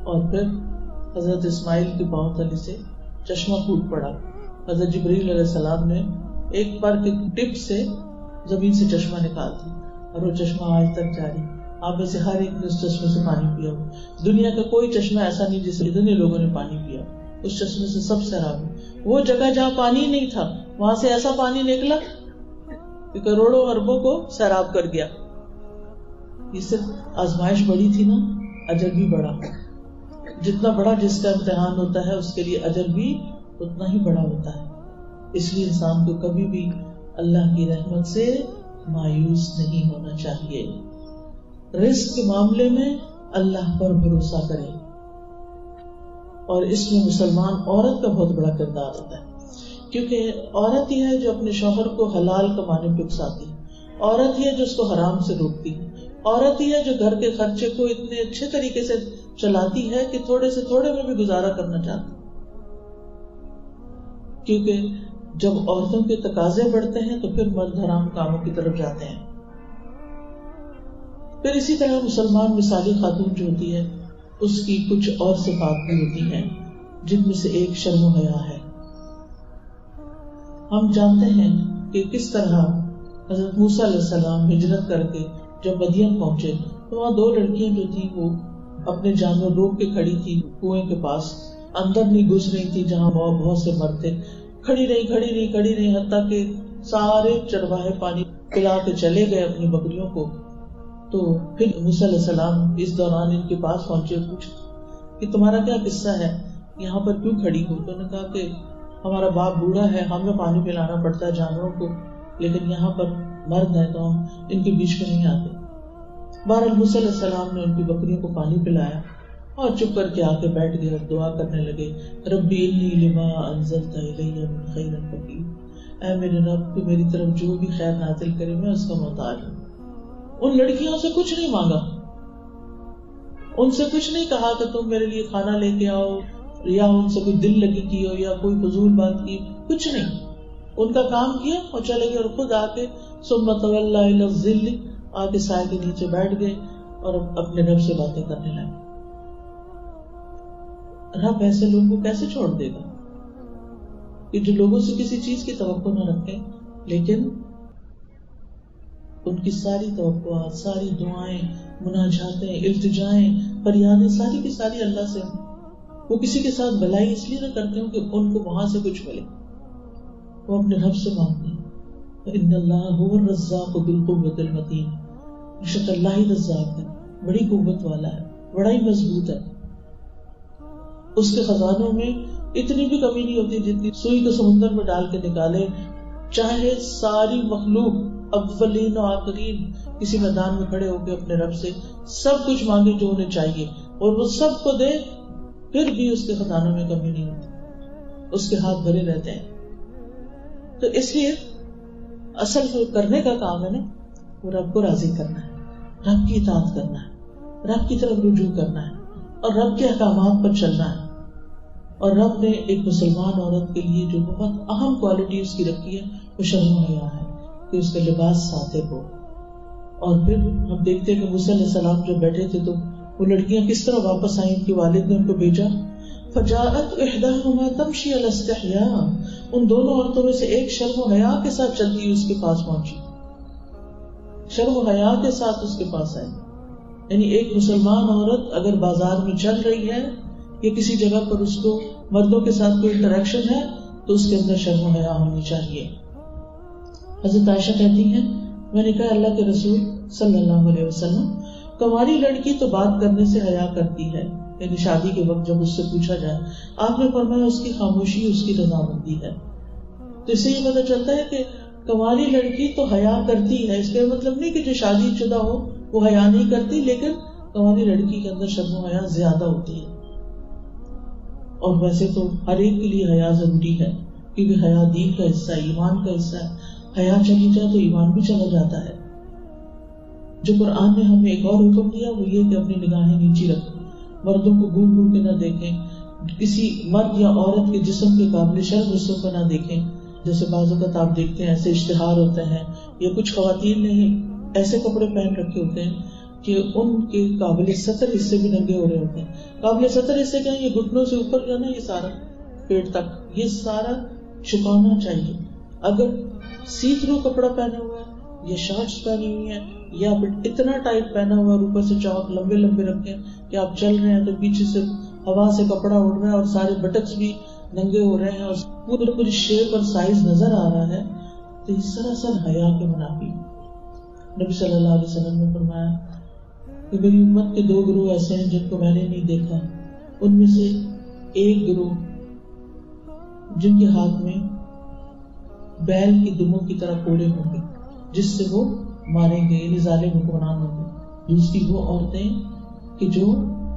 اور پھر حضرت اسماعیل کے پاؤں تلے سے چشمہ پھوٹ پڑا. حضرت جبریل علیہ السلام نے ایک پر کے ٹپ سے زمین سے چشمہ نکال دیا، اور وہ چشمہ آج تک جاری. آپ میں سے ہر ایک نے اس چشمے سے پانی پیا ہو. دنیا کا کوئی چشمہ ایسا نہیں جس سے اتنے لوگوں نے پانی پیا، اس چشمے سے سب سیراب. وہ جگہ جہاں پانی نہیں تھا وہاں سے ایسا پانی نکلا کہ کروڑوں اربوں کو سیراب کر گیا. یہ صرف آزمائش بڑی تھی نا، اجر بھی بڑا. جتنا بڑا جس کا امتحان ہوتا ہے اس کے لیے اجر بھی اتنا ہی بڑا ہوتا ہے. اس لیے انسان کو کبھی بھی اللہ کی رحمت سے مایوس نہیں ہونا چاہیے. رزق کے معاملے میں اللہ پر بھروسہ کرے، اور اس میں مسلمان عورت کا بہت بڑا کردار ہوتا ہے، کیونکہ عورت ہی ہے جو اپنے شوہر کو حلال کمانے پہ اکساتی، عورت ہی ہے جو اس کو حرام سے روکتی، عورت ہی ہے جو گھر کے خرچے کو اتنے اچھے طریقے سے چلاتی ہے کہ تھوڑے سے تھوڑے میں بھی گزارا کرنا چاہتی. کیونکہ جب عورتوں کے تقاضے بڑھتے ہیں تو پھر مرد حرام کاموں کی طرف جاتے ہیں. پھر اسی طرح مسلمان مثالی خاتون جو ہوتی ہے اس کی کچھ اور صفات بھی ہوتی ہیں، جن میں سے ایک شرم و حیا ہے. ہم جانتے ہیں کہ کس طرح حضرت موسیٰ علیہ السلام ہجرت کر کے جب مدین پہنچے تو وہاں 2 لڑکیاں جو تھیں وہ اپنے جانور روک کے کھڑی تھی کنویں کے پاس، اندر نہیں گھس رہی تھی جہاں بہت سے مرد تھے، کھڑی رہی حتیٰ کہ سارے چرواہے پانی پلا کے چلے گئے اپنی بکریوں کو. تو پھر موسیٰ علیہ السلام اس دوران ان کے پاس پہنچے، پوچھا کہ تمہارا کیا قصہ ہے، یہاں پر کیوں کھڑی ہو؟ تو انہوں نے کہا کہ ہمارا باپ بوڑھا ہے، ہمیں پانی پلانا پڑتا ہے جانوروں کو، لیکن یہاں پر مرد ہیں تو ہم ان کے بیچ میں نہیں آتے. بہرحال موسیٰ علیہ السلام نے ان کی بکریوں کو پانی پلایا اور چپ کر کے آ کے بیٹھ گئے اور دعا کرنے لگے، ربی انی لما انزلت الی من خیر فقیر، اے میرے رب تو میری طرف جو بھی خیر نازل کرے میں اس کا محتاج ہوں. ان لڑکیوں سے کچھ نہیں مانگا، ان سے کچھ نہیں کہا کہ تم میرے لیے کھانا لے کے آؤ، یا ان سے کوئی دل لگی کی ہو یا کوئی فضول بات کی، کچھ نہیں. ان کا کام کیا اور چلے گئے، اور خود آ کے ثم تولی الی الظل، آ کے سائے کے نیچے بیٹھ گئے اور اپنے رب سے باتیں کرنے لگے. رب ایسے لوگوں کو کیسے چھوڑ دے گا کہ جو لوگوں سے کسی چیز کی توقع نہ رکھیں، لیکن ان کی ساری توقعات، ساری دعائیں، مناجاتیں، التجائیں، فریادیں ساری کی ساری اللہ سے ہوں. وہ کسی کے ساتھ بھلائی اس لیے نہ کرتے ہوں کہ ان کو وہاں سے کچھ ملے، وہ اپنے رب سے مانگتے ہیں. ان اللہ هو الرزاق بالقوة المتین، بے شک اللہ ہی رزاق ہے، بڑی قوت والا ہے، بڑا ہی مضبوط ہے. اس کے خزانوں میں اتنی بھی کمی نہیں ہوتی جتنی سوئی کو سمندر میں ڈال کے نکالے. چاہے ساری مخلوق اولین و آخرین کسی میدان میں کھڑے ہو کے اپنے رب سے سب کچھ مانگے جو انہیں چاہیے اور وہ سب کو دے، پھر بھی اس کے خزانوں میں کمی نہیں ہوتی، اس کے ہاتھ بھرے رہتے ہیں. تو اس لیے اصل جو کرنے کا کام ہے نا، وہ رب کو راضی کرنا ہے، رب کی اطاعت کرنا ہے، رب کی طرف رجوع کرنا ہے اور رب کے احکامات پر چلنا ہے. اور رب نے ایک مسلمان عورت کے لیے جو بہت اہم کوالٹی اس کی رکھی ہے وہ شرم و حیا ہے کہ اس کا لباس ساتر ہو. اور پھر ہم دیکھتے ہیں کہ موسیٰ علیہ السلام جب بیٹھے تھے تو وہ لڑکیاں کس طرح واپس آئیں، ان کے والد نے ان کو بھیجا. فجاءت احداهما تمشي على استحياء، ان دونوں عورتوں میں سے ایک شرم و حیا کے ساتھ چلتی ہوئی اس کے پاس پہنچی، شرم و حیا کے ساتھ اس کے پاس آئی. یعنی ایک مسلمان عورت اگر بازار میں چل رہی ہے یا کسی جگہ پر اس کو مردوں کے ساتھ کوئی انٹریکشن ہے تو اس کے اندر شرم و حیا ہونی چاہیے. حضرت عائشہ کہتی ہیں میں نے کہا اللہ کے رسول صلی اللہ علیہ وسلم، کماری لڑکی تو بات کرنے سے حیا کرتی ہے، یعنی شادی کے وقت جب اس سے پوچھا جائے. آپ نے فرمایا اس کی خاموشی اس کی رضامندی ہے. تو اس سے یہ پتہ چلتا ہے کہ کماری لڑکی تو حیا کرتی ہے. اس کا مطلب نہیں کہ جو شادی شدہ ہو وہ حیا نہیں کرتی، لیکن کماری لڑکی کے اندر شرم و حیا زیادہ ہوتی ہے. اور ویسے تو ہر ایک کے لیے حیا ضروری ہے، کیونکہ حیا دین کا حصہ ہے، ایمان کا حصہ ہے. حیا چلی جائے تو ایمان بھی چلا جاتا ہے. جو قرآن نے ہمیں ایک اور حکم دیا وہ یہ کہ اپنی نگاہیں نیچی رکھیں، مردوں کو گھور گھور کے نہ دیکھیں، کسی مرد یا عورت کے جسم کے قابل شرم حصوں کو نہ دیکھیں. جیسے بعض اوقات آپ دیکھتے ہیں ایسے اشتہار ہوتے ہیں یا کچھ خواتین نے ایسے کپڑے پہن رکھے ہوتے ہیں کہ ان کے قابل سطر حصے بھی ننگے ہو رہے ہوتے ہیں. قابل سطر حصے کیا، یہ گھٹنوں سے اوپر جو ہے نا، یہ سارا پیٹ تک، یہ سارا چھپانا چاہیے. اگر سی تھرو کپڑا پہنا ہوا ہے یا شارٹس پہنی ہوئی ہیں یا پھر اتنا ٹائٹ پہنا ہوا ہے، اوپر سے چوک لمبے لمبے رکھے کہ آپ چل رہے ہیں تو پیچھے سے ہوا سے کپڑا اڑ رہا ہے اور سارے بٹکس بھی ننگے ہو رہے ہیں اور پوری شیپ اور سائز نظر آ رہا ہے، تو یہ سراسر حیا کے منافی. نبی صلی اللہ علیہ وسلم نے فرمایا کہ میری امت کے 2 گروہ ایسے ہیں جن کو میں نے نہیں دیکھا. ان میں سے ایک گروہ جن کے ہاتھ میں بیل کی دموں کی طرح کوڑے ہوں گے جس سے وہ ماریں گے، یعنی ظالم حکمران ہوں گے. دوسری وہ عورتیں کہ جو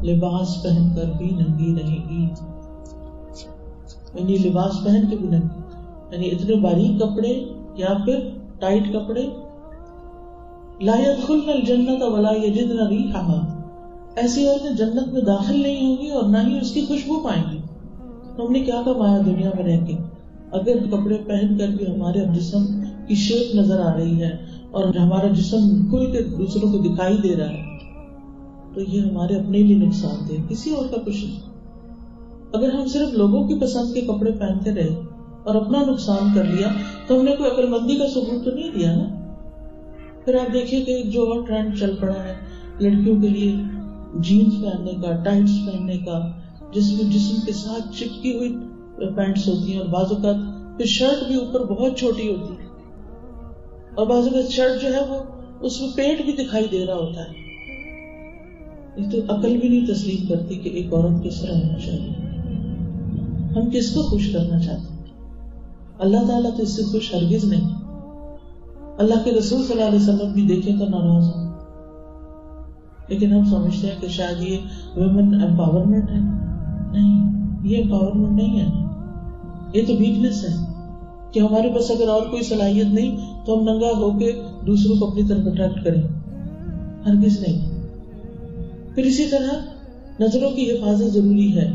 لباس پہن کر بھی ننگی رہیں گی، یعنی لباس پہن کے بھی ننگی، یعنی اتنے باریک کپڑے یا پھر ٹائٹ کپڑے. لا يدخلن الجنة ولا يجدن ريحها، ایسی عورتیں جنت میں داخل نہیں ہوں گی اور نہ ہی اس کی خوشبو پائیں گی. ہم نے کیا کمایا دنیا میں رہ کے، اگر کپڑے پہن کر بھی ہمارے جسم کی شیپ نظر آ رہی ہے اور ہمارا جسم کھل کے دوسروں کو دکھائی دے رہا ہے تو یہ ہمارے اپنے لیے نقصان دہ، کسی اور کا کچھ نہیں. اگر ہم صرف لوگوں کی پسند کے کپڑے پہنتے رہے اور اپنا نقصان کر لیا تو ہم نے کوئی عقل مندی کا ثبوت تو نہیں دیا نا. پھر آپ دیکھیے کہ جو اور ٹرینڈ چل پڑا ہے لڑکیوں کے لیے جینز پہننے کا، ٹائٹس پہننے کا، جس میں جسم کے ساتھ چپکی ہوئی پینٹس ہوتی ہیں، اور بعض اوقات پھر شرٹ بھی اوپر بہت چھوٹی ہوتی ہے، اور بعض اوقات شرٹ جو ہے وہ اس میں پیٹ بھی دکھائی دے رہا ہوتا ہے. یہ تو عقل بھی نہیں تسلیم کرتی کہ ایک عورت کس طرح ہونا چاہیے. ہم کس کو خوش کرنا چاہتے ہیں؟ اللہ تعالیٰ تو اس سے خوش ہرگز نہیں. اللہ کے رسول صلی اللہ علیہ وسلم بھی دیکھیں تو ناراض ہوں، لیکن ہم سمجھتے ہیں کہ شاید یہ ویمن امپاورمنٹ ہے. نہیں، یہ امپاورمنٹ نہیں ہے، یہ تو ویکنس ہے کہ ہمارے پاس اگر اور کوئی صلاحیت نہیں تو ہم ننگا ہو کے دوسروں کو اپنی طرف اٹریکٹ کریں. ہرگز نہیں. پھر اسی طرح نظروں کی حفاظت ضروری ہے.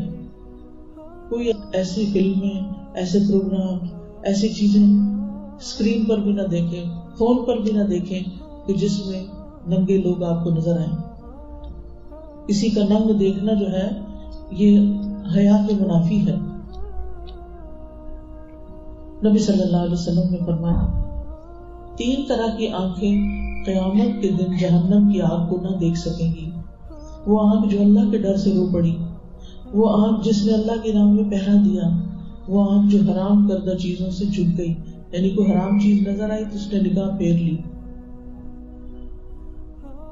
کوئی ایسی فلمیں، ایسے پروگرام، ایسی چیزیں اسکرین پر بھی نہ دیکھیں، فون پر بھی نہ دیکھیں کہ جس میں ننگے لوگ آپ کو نظر آئیں. کسی کا ننگ دیکھنا جو ہے یہ حیا کے منافی ہے. نبی صلی اللہ علیہ وسلم نے فرمایا 3 طرح کی آنکھیں قیامت کے دن جہنم کی آگ کو نہ دیکھ سکیں گی. وہ آنکھ جو اللہ کے ڈر سے رو پڑی، وہ آنکھ جس نے اللہ کی راہ میں پہرا دیا، وہ آنکھ جو حرام کردہ چیزوں سے چپ گئی، یعنی کوئی حرام چیز نظر آئی تو اس نے نگاہ پھیر لی.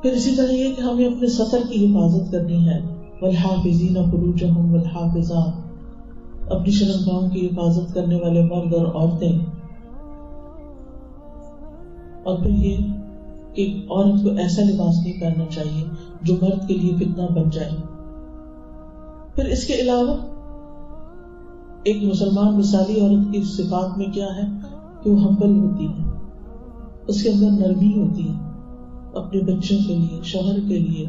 پھر اسی طرح یہ کہ ہمیں اپنے سطر کی حفاظت کرنی ہے. والحافظین فروجہم والحافظات، اپنی شرمگاہوں کی حفاظت کرنے والے مرد اور عورتیں. اور پھر یہ کہ عورت کو ایسا لباس نہیں پہننا چاہیے جو مرد کے لیے فتنہ بن جائے. پھر اس کے علاوہ ایک مسلمان مثالی عورت کی صفات میں کیا ہے کہ وہ ہمبل ہوتی ہے، اس کے اندر نرمی ہوتی ہے، اپنے بچوں کے لیے، شوہر کے لیے،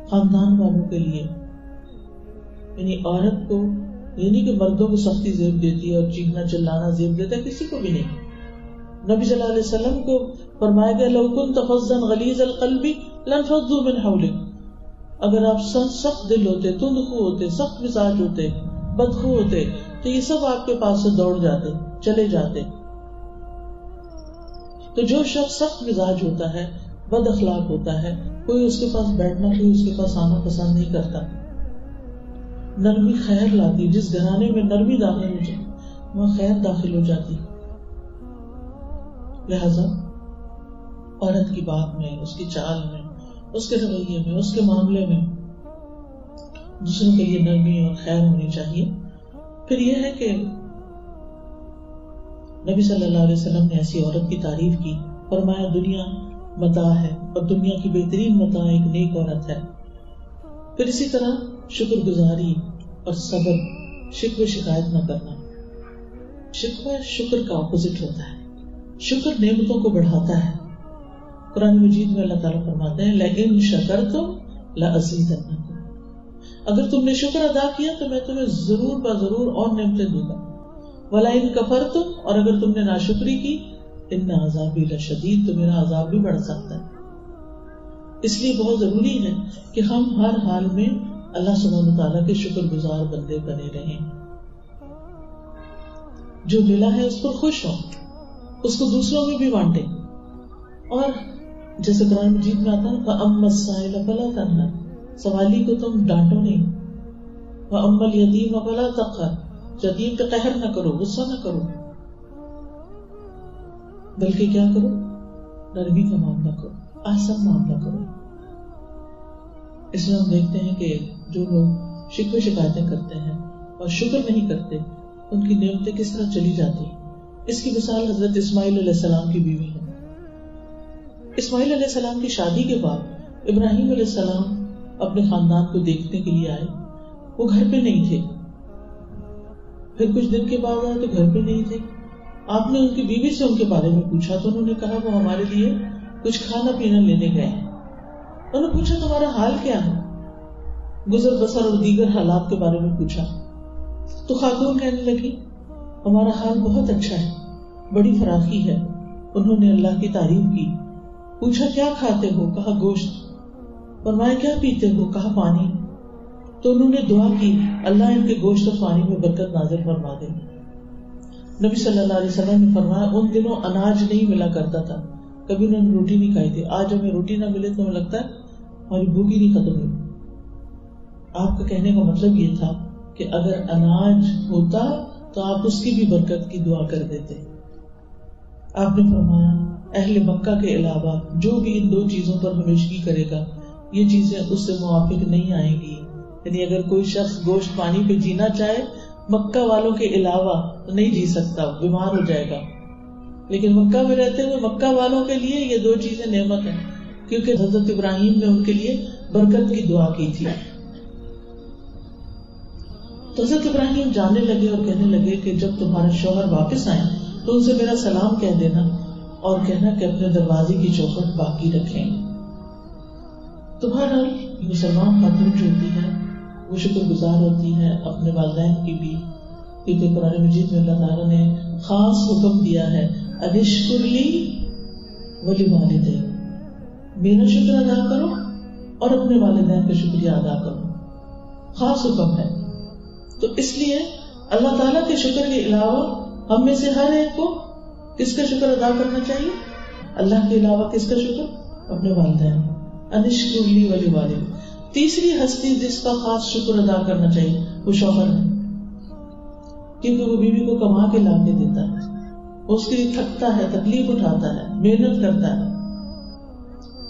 خاندان والوں کے لیے. یعنی عورت کو یعنی کہ مردوں کو سختی زیب دیتی ہے اور چیخنا چلانا زیب دیتا ہے، کسی کو بھی نہیں. نبی صلی اللہ علیہ وسلم کو فرمایا گیا لو كنت فظا غلیظ القلب لانفضوا من حولك، اگر آپ سخت دل ہوتے، تند خو ہوتے، سخت مزاج ہوتے، بدخو ہوتے تو یہ سب آپ کے پاس سے دوڑ جاتے، چلے جاتے. تو جو شخص سخت مزاج ہوتا ہے، بد اخلاق ہوتا ہے، کوئی اس کے پاس بیٹھنا، کوئی اس کے پاس آنا پسند نہیں کرتا. نرمی خیر لاتی، جس گھرانے میں نرمی داخل ہو جائے وہاں خیر داخل ہو جاتی. لہذا عورت کی بات میں، اس کی چال میں، اس کے رویے میں، اس کے معاملے میں دوسروں کے لیے نرمی اور خیر ہونی چاہیے. پھر یہ ہے کہ نبی صلی اللہ علیہ وسلم نے ایسی عورت کی تعریف کی، فرمایا دنیا متاع ہے اور دنیا کی بہترین متاع ایک نیک عورت ہے. پھر اسی طرح شکر گزاری اور صبر، شکوے شکایت نہ کرنا. شکوہ شکر کا اپوزٹ ہوتا ہے. شکر نعمتوں کو بڑھاتا ہے. قرآن مجید میں اللہ تعالیٰ فرماتے ہیں لئن شکرتم لأزیدنکم، اگر تم نے شکر ادا کیا تو میں تمہیں ضرور بضرور اور نعمتیں دوں گا. ولئن کفرتم، اور اگر تم نے ناشکری کی ان عذابی لشدید، تو میرا عذاب بھی بڑھ سکتا ہے. اس لیے بہت ضروری ہے کہ ہم ہر حال میں اللہ سبحانہ وتعالیٰ کے شکر گزار بندے بنے رہیں. جو ملا ہے اس پر خوش ہوں، اس کو دوسروں میں بھی بانٹیں. اور جیسے قرآن مجید میں آتا ہے فَأَمَّا السَّائِلَ فَلَا تَنْهَرْ، سوالی کو تم ڈانٹو نہیں. وَأَمَّا الْيَتِيمَ فَلَا تَقْهَرْ، یتیم پہ قہر نہ کرو، غصہ نہ کرو، بلکہ کیا کرو، نرمی کا معاملہ کرو، احسن معاملہ کرو. اس میں ہم دیکھتے ہیں کہ جو لوگ شکوے شکایتیں کرتے ہیں اور شکر نہیں کرتے، ان کی نعمتیں کس طرح چلی جاتی ہیں. اس کی مثال حضرت اسماعیل علیہ السلام کی بیوی ہے. اسماعیل علیہ السلام کی شادی کے بعد ابراہیم علیہ السلام اپنے خاندان کو دیکھنے کے لیے آئے. وہ گھر پہ نہیں تھے. پھر کچھ دن کے بعد آئے تو گھر پہ نہیں تھے. آپ نے ان کی بیوی سے ان کے بارے میں پوچھا تو انہوں نے کہا وہ ہمارے لیے کچھ کھانا پینا لینے گئے ہیں. انہوں نے پوچھا تمہارا حال کیا ہے، گزر بسر اور دیگر حالات کے بارے میں پوچھا. تو خاتون کہنے لگی ہمارا حال بہت اچھا ہے، بڑی فراخی ہے. انہوں نے اللہ کی تعریف کی. پوچھا کیا کھاتے ہو، کہا گوشت. فرمایا کیا پیتے ہو، کہا پانی. تو انہوں نے دعا کی اللہ ان کے گوشت اور پانی میں برکت نازل فرما دے. نبی صلی اللہ علیہ وسلم نے فرمایا ان دنوں اناج نہیں ملا کرتا تھا، کبھی انہوں نے روٹی نہیں کھائی تھی. آج ہمیں روٹی نہ ملے تو ہمیں لگتا ہے ہماری بھوک ہی نہیں ختم ہوئی. آپ کا کہنے کا مطلب یہ تھا کہ اگر اناج ہوتا تو آپ اس کی بھی برکت کی دعا کر دیتے. آپ نے فرمایا اہل مکہ کے علاوہ جو بھی ان 2 چیزوں پر ہمیشگی کرے گا یہ چیزیں اس سے موافق نہیں آئیں گی. یعنی اگر کوئی شخص گوشت پانی پہ جینا چاہے مکہ والوں کے علاوہ تو نہیں جی سکتا، بیمار ہو جائے گا. لیکن مکہ میں رہتے ہوئے مکہ والوں کے لیے یہ 2 چیزیں نعمت ہیں، کیونکہ حضرت ابراہیم نے ان کے لیے برکت کی دعا کی تھی. تو حضرت ابراہیم جانے لگے اور کہنے لگے کہ جب تمہارے شوہر واپس آئیں تو ان سے میرا سلام کہہ دینا اور کہنا کہ اپنے دروازے کی چوکھٹ باقی رکھیں. تمہارا مسلمان خاتون جو ہوتی ہے وہ شکر گزار ہوتی ہے اپنے والدین کی بھی، کیونکہ قرآن مجید میں اللہ تعالیٰ نے خاص حکم دیا ہے انشکر لی ولوالدیک، میرا شکر ادا کرو اور اپنے والدین کا شکریہ ادا کرو. خاص حکم ہے. تو اس لیے اللہ تعالیٰ کے شکر کے علاوہ ہم میں سے ہر ایک کو کس کا شکر ادا کرنا چاہیے؟ اللہ کے علاوہ کس کا شکر؟ اپنے والدین. انشکر لی ولوالدیک. تیسری ہستی جس کا خاص شکر ادا کرنا چاہیے وہ شوہر ہے، کیونکہ وہ بیوی کو کما کے لا کے دیتا ہے، اس کے لیے تھکتا ہے، تکلیف اٹھاتا ہے، محنت کرتا ہے.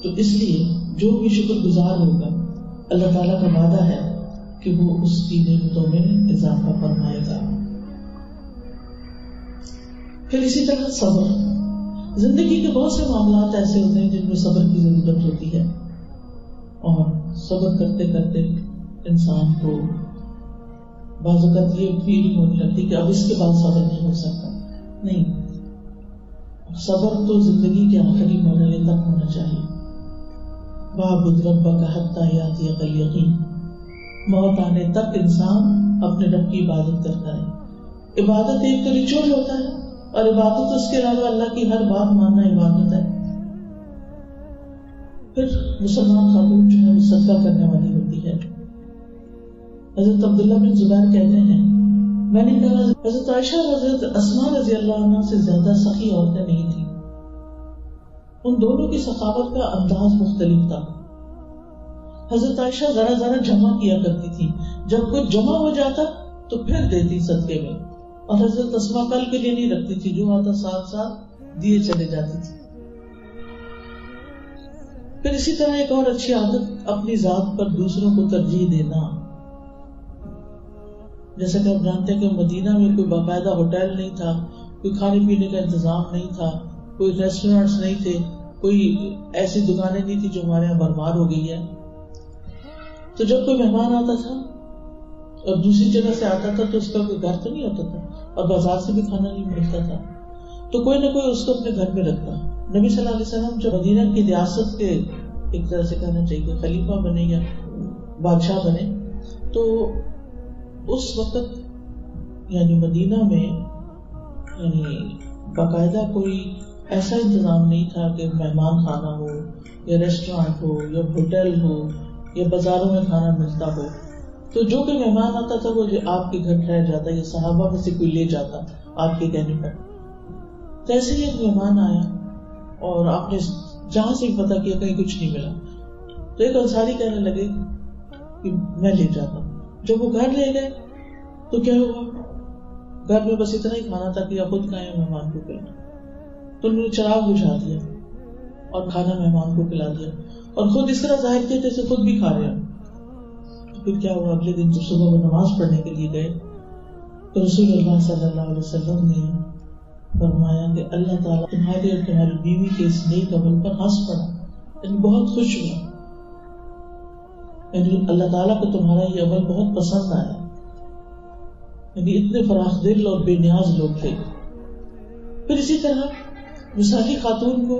تو اس لیے جو بھی شکر گزار ہوگا اللہ تعالیٰ کا وعدہ ہے کہ وہ اس کی نعمتوں میں اضافہ فرمائے گا. پھر اسی طرح صبر. زندگی کے بہت سے معاملات ایسے ہوتے ہیں جن میں صبر کی ضرورت ہوتی ہے، اور صبر کرتے کرتے انسان کو بعض اوقات یہ فیلنگ ہونے لگتی کہ اب اس کے بعد صبر نہیں ہو سکتا. نہیں، صبر تو زندگی کے آخری مرحلے تک ہونا چاہیے. وَاعْبُدْ رَبَّكَ حَتَّىٰ يَأْتِيَكَ الْيَقِينُ. موت آنے تک انسان اپنے رب کی عبادت کرتا ہے. عبادت ایک تو ریچول ہوتا ہے، اور عبادت اس کے علاوہ اللہ کی ہر بات ماننا عبادت ہے. پھر مسلمان خاتون جو ہے وہ صدقہ کرنے والی ہوتی ہے. حضرت عبداللہ بن زبیر کہتے ہیں میں نے کہا حضرت عائشہ اور حضرت اسماء رضی اللہ عنہ سے زیادہ سخی عورتیں نہیں تھیں. ان دونوں کی سخاوت کا انداز مختلف تھا. حضرت عائشہ ذرا ذرا جمع کیا کرتی تھی، جب کچھ جمع ہو جاتا تو پھر دیتی صدقے میں، اور حضرت اسماء کل کے لیے نہیں رکھتی تھی، جو آتا ساتھ ساتھ دیے چلے جاتی تھی. پھر اسی طرح ایک اور اچھی عادت اپنی ذات پر دوسروں کو ترجیح دینا. جیسا کہ آپ جانتے ہیں کہ مدینہ میں کوئی باقاعدہ ہوٹل نہیں تھا، کوئی کھانے پینے کا انتظام نہیں تھا، کوئی ریسٹورینٹس نہیں تھے، کوئی ایسی دکانیں نہیں تھی جو ہمارے یہاں برمار ہو گئی ہے. تو جب کوئی مہمان آتا تھا اور دوسری جگہ سے آتا تھا تو اس کا کوئی گھر تو نہیں ہوتا تھا، اور بازار سے بھی کھانا نہیں ملتا تھا، تو کوئی نہ کوئی اس کو اپنے گھر میں رکھتا. نبی صلی اللہ علیہ وسلم جو مدینہ کی ریاست کے ایک طرح سے کہنا چاہیے خلیفہ بنے یا بادشاہ بنے، تو اس وقت یعنی مدینہ میں یعنی باقاعدہ کوئی ایسا انتظام نہیں تھا کہ مہمان خانہ ہو یا ریسٹورانٹ ہو یا ہوٹل ہو یا بازاروں میں کھانا ملتا ہو. تو جو کوئی مہمان آتا تھا وہ جو آپ کے گھر ٹھہر جاتا یا صحابہ میں سے کوئی لے جاتا آپ کے کہنے پر. تو ایسے ہی ایک مہمان آیا اور آپ نے جہاں سے پتا کیا کہیں کچھ نہیں ملا، تو ایک انصاری کہنے لگے کہ میں لے جاتا ہوں. جب وہ گھر لے گئے تو کیا ہوا، گھر میں بس اتنا ہی کھانا تھا کہ خود کھائیں مہمان کو پلانا. تو انہوں نے چراغ بجھا دیا اور کھانا مہمان کو پلا دیا، اور خود اس طرح ظاہر کیا جیسے خود بھی کھا رہے ہیں. تو پھر کیا ہوا، اگلے دن جب صبح وہ نماز پڑھنے کے لیے گئے تو رسول اللہ صلی اللہ علیہ وسلم نے فرمایا کہ اللہ تعالیٰ تمہاری اور تمہاری بیوی کے اس نیک عمل پر ہنس پڑا، یعنی بہت خوش ہوا، یعنی اللہ تعالیٰ کو تمہارا یہ عمل بہت پسند آیا. یعنی اتنے فراخ دل اور بے نیاز لوگ تھے. پھر اسی طرح مثالی خاتون کو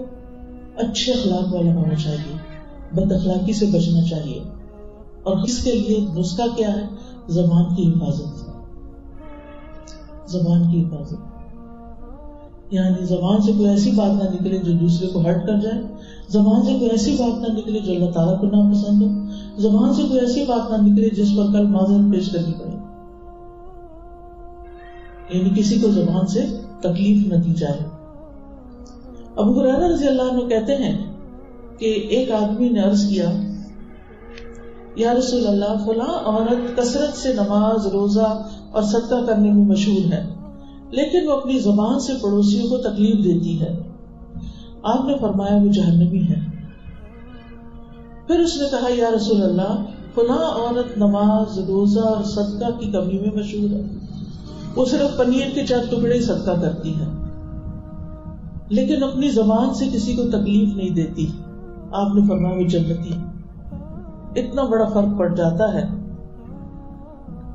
اچھے اخلاق والا ہونا چاہیے، بد اخلاقی سے بچنا چاہیے. اور اس کے لیے نسخہ کیا ہے؟ زبان کی حفاظت. زبان کی حفاظت یعنی زبان سے کوئی ایسی بات نہ نکلے جو دوسرے کو ہرٹ کر جائے، زبان سے کوئی ایسی بات نہ نکلے جو اللہ تعالیٰ کو ناپسند ہو، زبان سے کوئی ایسی بات نہ نکلے جس پر کل معذرت پیش کرنی پڑے. یعنی کسی کو زبان سے تکلیف نہ دی جائے. ابو ہریرہ رضی اللہ عنہ کہتے ہیں کہ ایک آدمی نے عرض کیا یا رسول اللہ فلاں عورت کثرت سے نماز روزہ اور صدقہ کرنے میں مشہور ہے، لیکن وہ اپنی زبان سے پڑوسیوں کو تکلیف دیتی ہے، آپ نے فرمایا وہ جہنمی ہے۔ پھر اس نے کہا یا رسول اللہ فلاں عورت نماز روزہ اور صدقہ کی کمی میں مشہور ہے، وہ صرف پنیر کے 4 ٹکڑے ہی صدقہ کرتی ہے لیکن اپنی زبان سے کسی کو تکلیف نہیں دیتی، آپ نے فرمایا وہ جنتی ہے۔ اتنا بڑا فرق پڑ جاتا ہے۔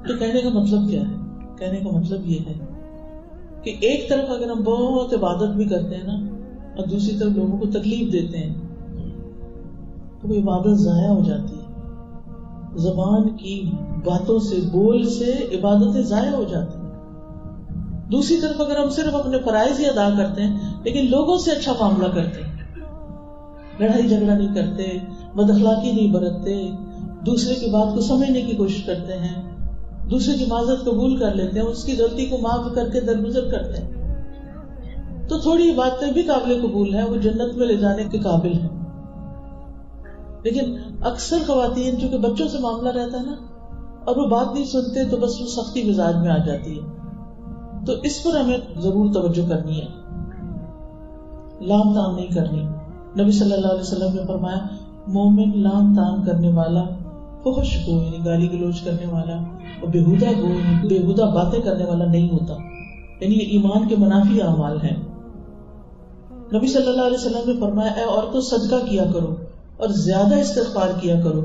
تو کہنے کا مطلب کیا ہے؟ کہنے کا مطلب یہ ہے کہ ایک طرف اگر ہم بہت عبادت بھی کرتے ہیں نا اور دوسری طرف لوگوں کو تکلیف دیتے ہیں تو وہ عبادت ضائع ہو جاتی ہے۔ زبان کی باتوں سے بول سے عبادتیں ضائع ہو جاتی ہیں۔ دوسری طرف اگر ہم صرف اپنے فرائض ہی ادا کرتے ہیں لیکن لوگوں سے اچھا معاملہ کرتے ہیں، لڑائی جھگڑا نہیں کرتے، بد اخلاقی نہیں برتتے، دوسرے کی بات کو سمجھنے کی کوشش کرتے ہیں، دوسرے کی معذرت قبول کر لیتے ہیں، اس کی غلطی کو معاف کر کے درگزر کرتے ہیں، تو تھوڑی باتیں بھی قابل قبول ہیں، وہ جنت میں لے جانے کے قابل ہیں۔ لیکن اکثر خواتین چونکہ بچوں سے معاملہ رہتا ہے نا اور وہ بات نہیں سنتے تو بس وہ سختی مزاج میں آ جاتی ہے، تو اس پر ہمیں ضرور توجہ کرنی ہے، لام تام نہیں کرنی۔ نبی صلی اللہ علیہ وسلم نے فرمایا مومن لام تام کرنے والا، فحش کو یعنی گالی گلوچ کرنے والا اور بےہودہ کو یعنی بےہودہ باتیں کرنے والا نہیں ہوتا، یعنی یہ ایمان کے منافی اعمال ہیں۔ نبی صلی اللہ علیہ وسلم نے فرمایا اے عورتوں صدقہ کیا کرو اور زیادہ استغفار کیا کرو،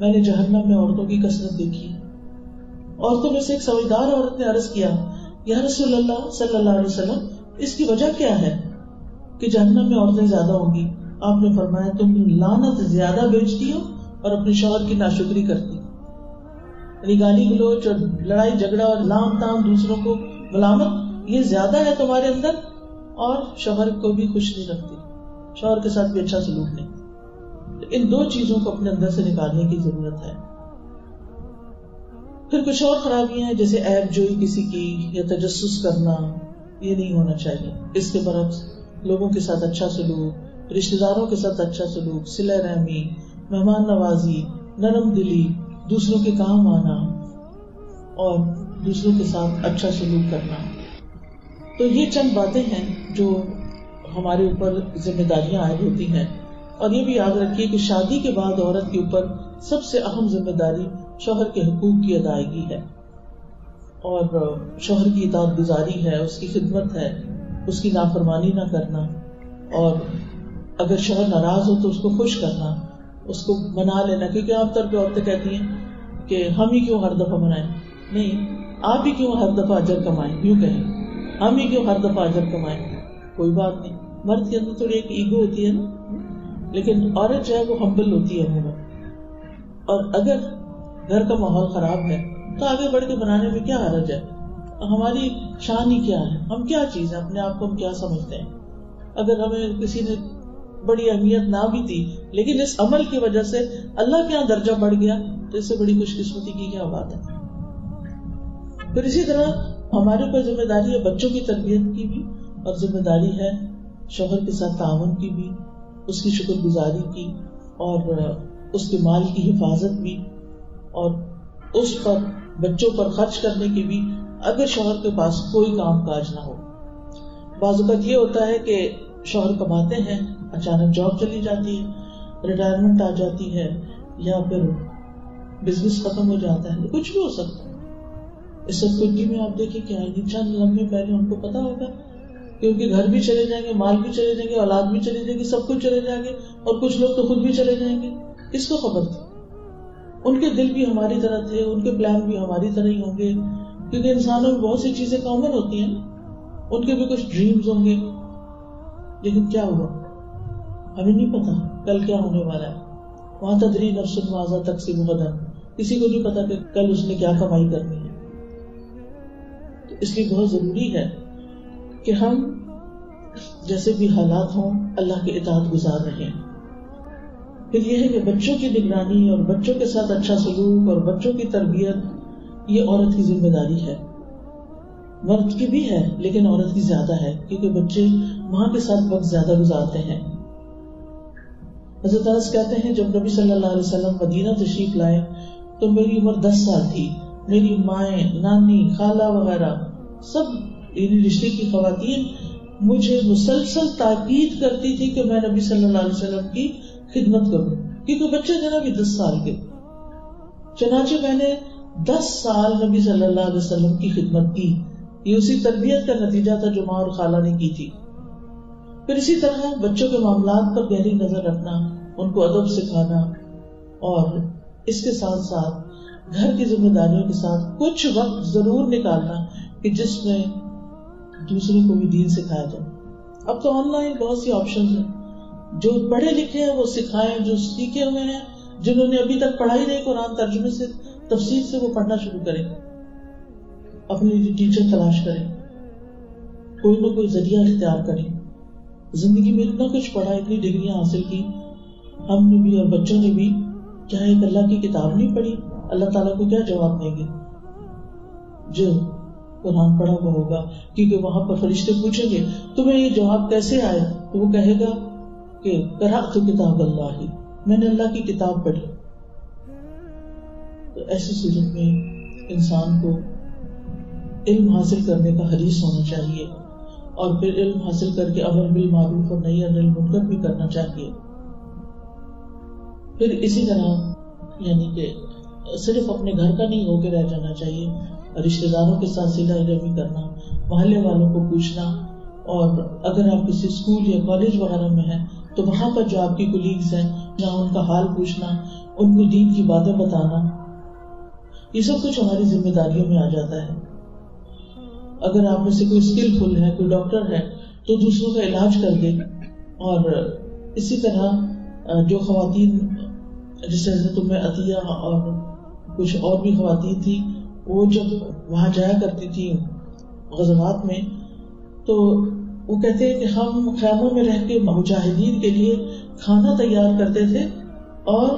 میں نے جہنم میں عورتوں کی کثرت دیکھی۔ عورتوں میں سے ایک سمجھدار عورت نے عرض کیا یا رسول اللہ صلی اللہ علیہ وسلم اس کی وجہ کیا ہے کہ جہنم میں عورتیں زیادہ ہوں گی؟ آپ نے فرمایا تم لعنت زیادہ بیچتی ہو اور اپنے شوہر کی ناشکری کرتی، یعنی گالی گلوچ اور لڑائی جھگڑا اور لام تام دوسروں کو ملامت یہ زیادہ ہے تمہارے اندر، اور شوہر کو بھی خوش نہیں رکھتی، شوہر کے ساتھ بھی اچھا سلوک نہیں۔ ان 2 چیزوں کو اپنے اندر سے نکالنے کی ضرورت ہے۔ پھر کچھ اور خرابیاں ہیں جیسے عیب جوئی کسی کی یا تجسس کرنا، یہ نہیں ہونا چاہیے۔ اس کے برعکس لوگوں کے ساتھ اچھا سلوک، رشتہ داروں کے ساتھ اچھا سلوک، صلہ رحمی، مہمان نوازی، نرم دلی، دوسروں کے کام آنا اور دوسروں کے ساتھ اچھا سلوک کرنا۔ تو یہ چند باتیں ہیں جو ہمارے اوپر ذمہ داریاں عائد ہوتی ہیں، اور یہ بھی یاد رکھیے کہ شادی کے بعد عورت کے اوپر سب سے اہم ذمہ داری شوہر کے حقوق کی ادائیگی ہے، اور شوہر کی اطاعت گزاری ہے، اس کی خدمت ہے، اس کی نافرمانی نہ کرنا، اور اگر شوہر ناراض ہو تو اس کو خوش کرنا، اس کو منا لینا، کیونکہ عام طور پہ عورتیں کہتی ہیں کہ ہم ہی کیوں ہر دفعہ منائیں، نہیں آپ ہی کیوں ہر دفعہ اجر کمائیں، یوں کہیں ہم ہی کیوں ہر دفعہ اجر کمائیں، کوئی بات نہیں۔ مرد کے اندر تھوڑی ایک ایگو ہوتی ہے نا، لیکن عورت جو ہے وہ ہمبل ہوتی ہے عموماً، اور اگر گھر کا ماحول خراب ہے تو آگے بڑھ کے بنانے میں کیا حرج ہے؟ ہماری شان ہی کیا ہے، ہم کیا چیز ہے، اپنے آپ کو ہم کیا سمجھتے ہیں؟ اگر ہمیں کسی نے بڑی اہمیت نہ بھی دی لیکن اس عمل کی وجہ سے اللہ کے یہاں درجہ بڑھ گیا تو اس سے بڑی خوش قسمتی کی کیا بات ہے۔ پھر اسی طرح ہمارے اوپر ذمہ داری ہے بچوں کی تربیت کی بھی، اور ذمہ داری ہے شوہر کے ساتھ تعاون کی بھی، اس کی شکر گزاری کی، اور اس کے مال کی حفاظت بھی، اور اس پر بچوں پر خرچ کرنے کی بھی اگر شوہر کے پاس کوئی کام کاج نہ ہو۔ بعض اوقات یہ ہوتا ہے کہ شوہر کماتے ہیں، اچانک جاب چلی جاتی ہے، ریٹائرمنٹ آ جاتی ہے، یا پھر بزنس ختم ہو جاتا ہے، کچھ بھی ہو سکتا ہے۔ اس سب میں آپ دیکھیں کہ چند لمحے پہلے ان کو پتا ہوگا کہ ان کے گھر بھی چلے جائیں گے، مال بھی چلے جائیں گے، اولاد بھی چلے جائے گی، سب کچھ چلے جائیں گے، اور کچھ لوگ تو خود بھی چلے جائیں گے۔ کس کو خبر تھی؟ ان کے دل بھی ہماری طرح تھے، ان کے پلان بھی ہماری طرح ہی ہوں گے، کیونکہ انسانوں میں بہت سی چیزیں کامن ہوتی ہیں، ان کے بھی کچھ ڈریمز ہوں گے۔ لیکن کیا ہوا ہمیں نہیں پتا کل کیا ہونے والا ہے۔ وہاں تدری نفس ماذا تکسب غدا، کسی کو نہیں پتا کہ کل اس نے کیا کمائی کرنی ہے۔ تو اس لیے بہت ضروری ہے کہ ہم جیسے بھی حالات ہوں اللہ کے اطاعت گزار رہیں۔ پھر یہ ہے کہ بچوں کی نگرانی اور بچوں کے ساتھ اچھا سلوک اور بچوں کی تربیت یہ عورت کی ذمہ داری ہے، مرد کی بھی ہے لیکن عورت کی زیادہ ہے، کیونکہ بچے ماں کے ساتھ وقت زیادہ گزارتے ہیں۔ حضرت انس کہتے ہیں جب نبی صلی اللہ علیہ وسلم مدینہ تشریف لائے تو میری عمر 10 سال تھی. میری مائیں، نانی، خالہ وغیرہ سب یعنی رشتے کی خواتین مجھے مسلسل تاکید کرتی تھی کہ میں نبی صلی اللہ علیہ وسلم کی خدمت کروں، کیونکہ بچے تھے نا بھی 10 سال کے. چنانچہ میں نے 10 سال نبی صلی اللہ علیہ وسلم کی خدمت کی. یہ اسی تربیت کا نتیجہ تھا جو ماں اور خالہ نے کی تھی. پھر اسی طرح بچوں کے معاملات پر گہری نظر رکھنا، ان کو ادب سکھانا، اور اس کے ساتھ ساتھ گھر کی ذمہ داریوں کے ساتھ کچھ وقت ضرور نکالنا کہ جس میں دوسروں کو بھی دین سکھایا جائے. اب تو آن لائن بہت سی آپشنز ہیں، جو پڑھے لکھے ہیں وہ سکھائیں، جو سیکھے ہوئے ہیں، جنہوں نے ابھی تک پڑھائی نہیں قرآن ترجمے سے تفسیر سے وہ پڑھنا شروع کریں، اپنے لیے ٹیچر تلاش کریں، کوئی نہ کوئی ذریعہ اختیار کریں. زندگی میں اتنا کچھ پڑھا، اتنی ڈگریاں حاصل کی ہم نے بھی اور بچوں نے بھی، کیا ایک اللہ کی کتاب نہیں پڑھی؟ اللہ تعالیٰ کو کیا جواب دیں گے؟ جو قرآن پڑھا وہ ہوگا، کیونکہ وہاں پر فرشتے پوچھیں گے تمہیں یہ جواب کیسے آئے؟ تو وہ کہے گا کہ قرأت کتاب اللہ، میں نے اللہ کی کتاب پڑھی. تو ایسی صورت میں انسان کو علم حاصل کرنے کا حریص ہونا چاہیے، اور پھر علم حاصل کر کے امر بالمعروف اور نہی عن المنکر بھی کرنا چاہیے. پھر اسی طرح یعنی کہ صرف اپنے گھر کا نہیں ہو کے رہ جانا چاہیے، رشتہ داروں کے ساتھ صلہ رحمی کرنا، محلے والوں کو پوچھنا، اور اگر آپ کسی اسکول یا کالج وغیرہ میں ہیں تو وہاں پر جو آپ کی کولیگز ہیں جہاں ان کا حال پوچھنا، ان کو دین کی باتیں بتانا، یہ سب کچھ ہماری ذمہ داریوں میں آ جاتا ہے. اگر آپ میں سے کوئی اسکلفل ہے، کوئی ڈاکٹر ہے تو دوسروں کا علاج کر دے. اور اسی طرح جو خواتین جیسے حضرت ام عطیہ اور کچھ اور بھی خواتین تھی، وہ جب وہاں جایا کرتی تھی غزوات میں، تو وہ کہتے ہیں کہ ہم خیموں میں رہ کے مجاہدین کے لیے کھانا تیار کرتے تھے اور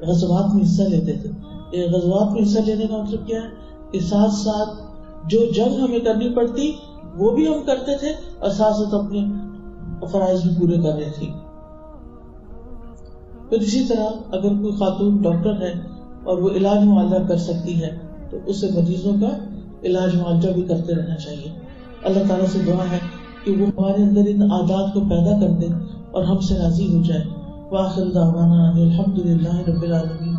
غزوات میں حصہ لیتے تھے. یہ غزوات میں حصہ لینے کا مطلب کیا ہے کہ ساتھ ساتھ جو جنگ ہمیں کرنی پڑتی وہ بھی ہم کرتے تھے، اور ساتھ ساتھ اپنے فرائض بھی پورے کر رہے تھے. پھر اسی طرح اگر کوئی خاتون ڈاکٹر ہے اور وہ علاج معالجہ کر سکتی ہے تو اسے مریضوں کا علاج معالجہ بھی کرتے رہنا چاہیے. اللہ تعالیٰ سے دعا ہے کہ وہ ہمارے اندر ان عادات کو پیدا کر دے اور ہم سے راضی ہو جائے. وآخر دعوانا الحمد للہ رب العالمین.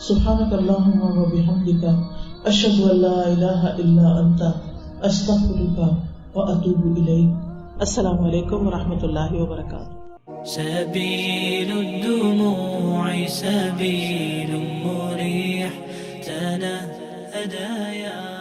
سبحانک اللہم و بحمدک، اشہد ان لا الہ الا انت، استغفرک و اتوب الیک. السلام علیکم و رحمۃ اللہ وبرکاتہ. سبيل الدموع سبيل مريح تنهدى يا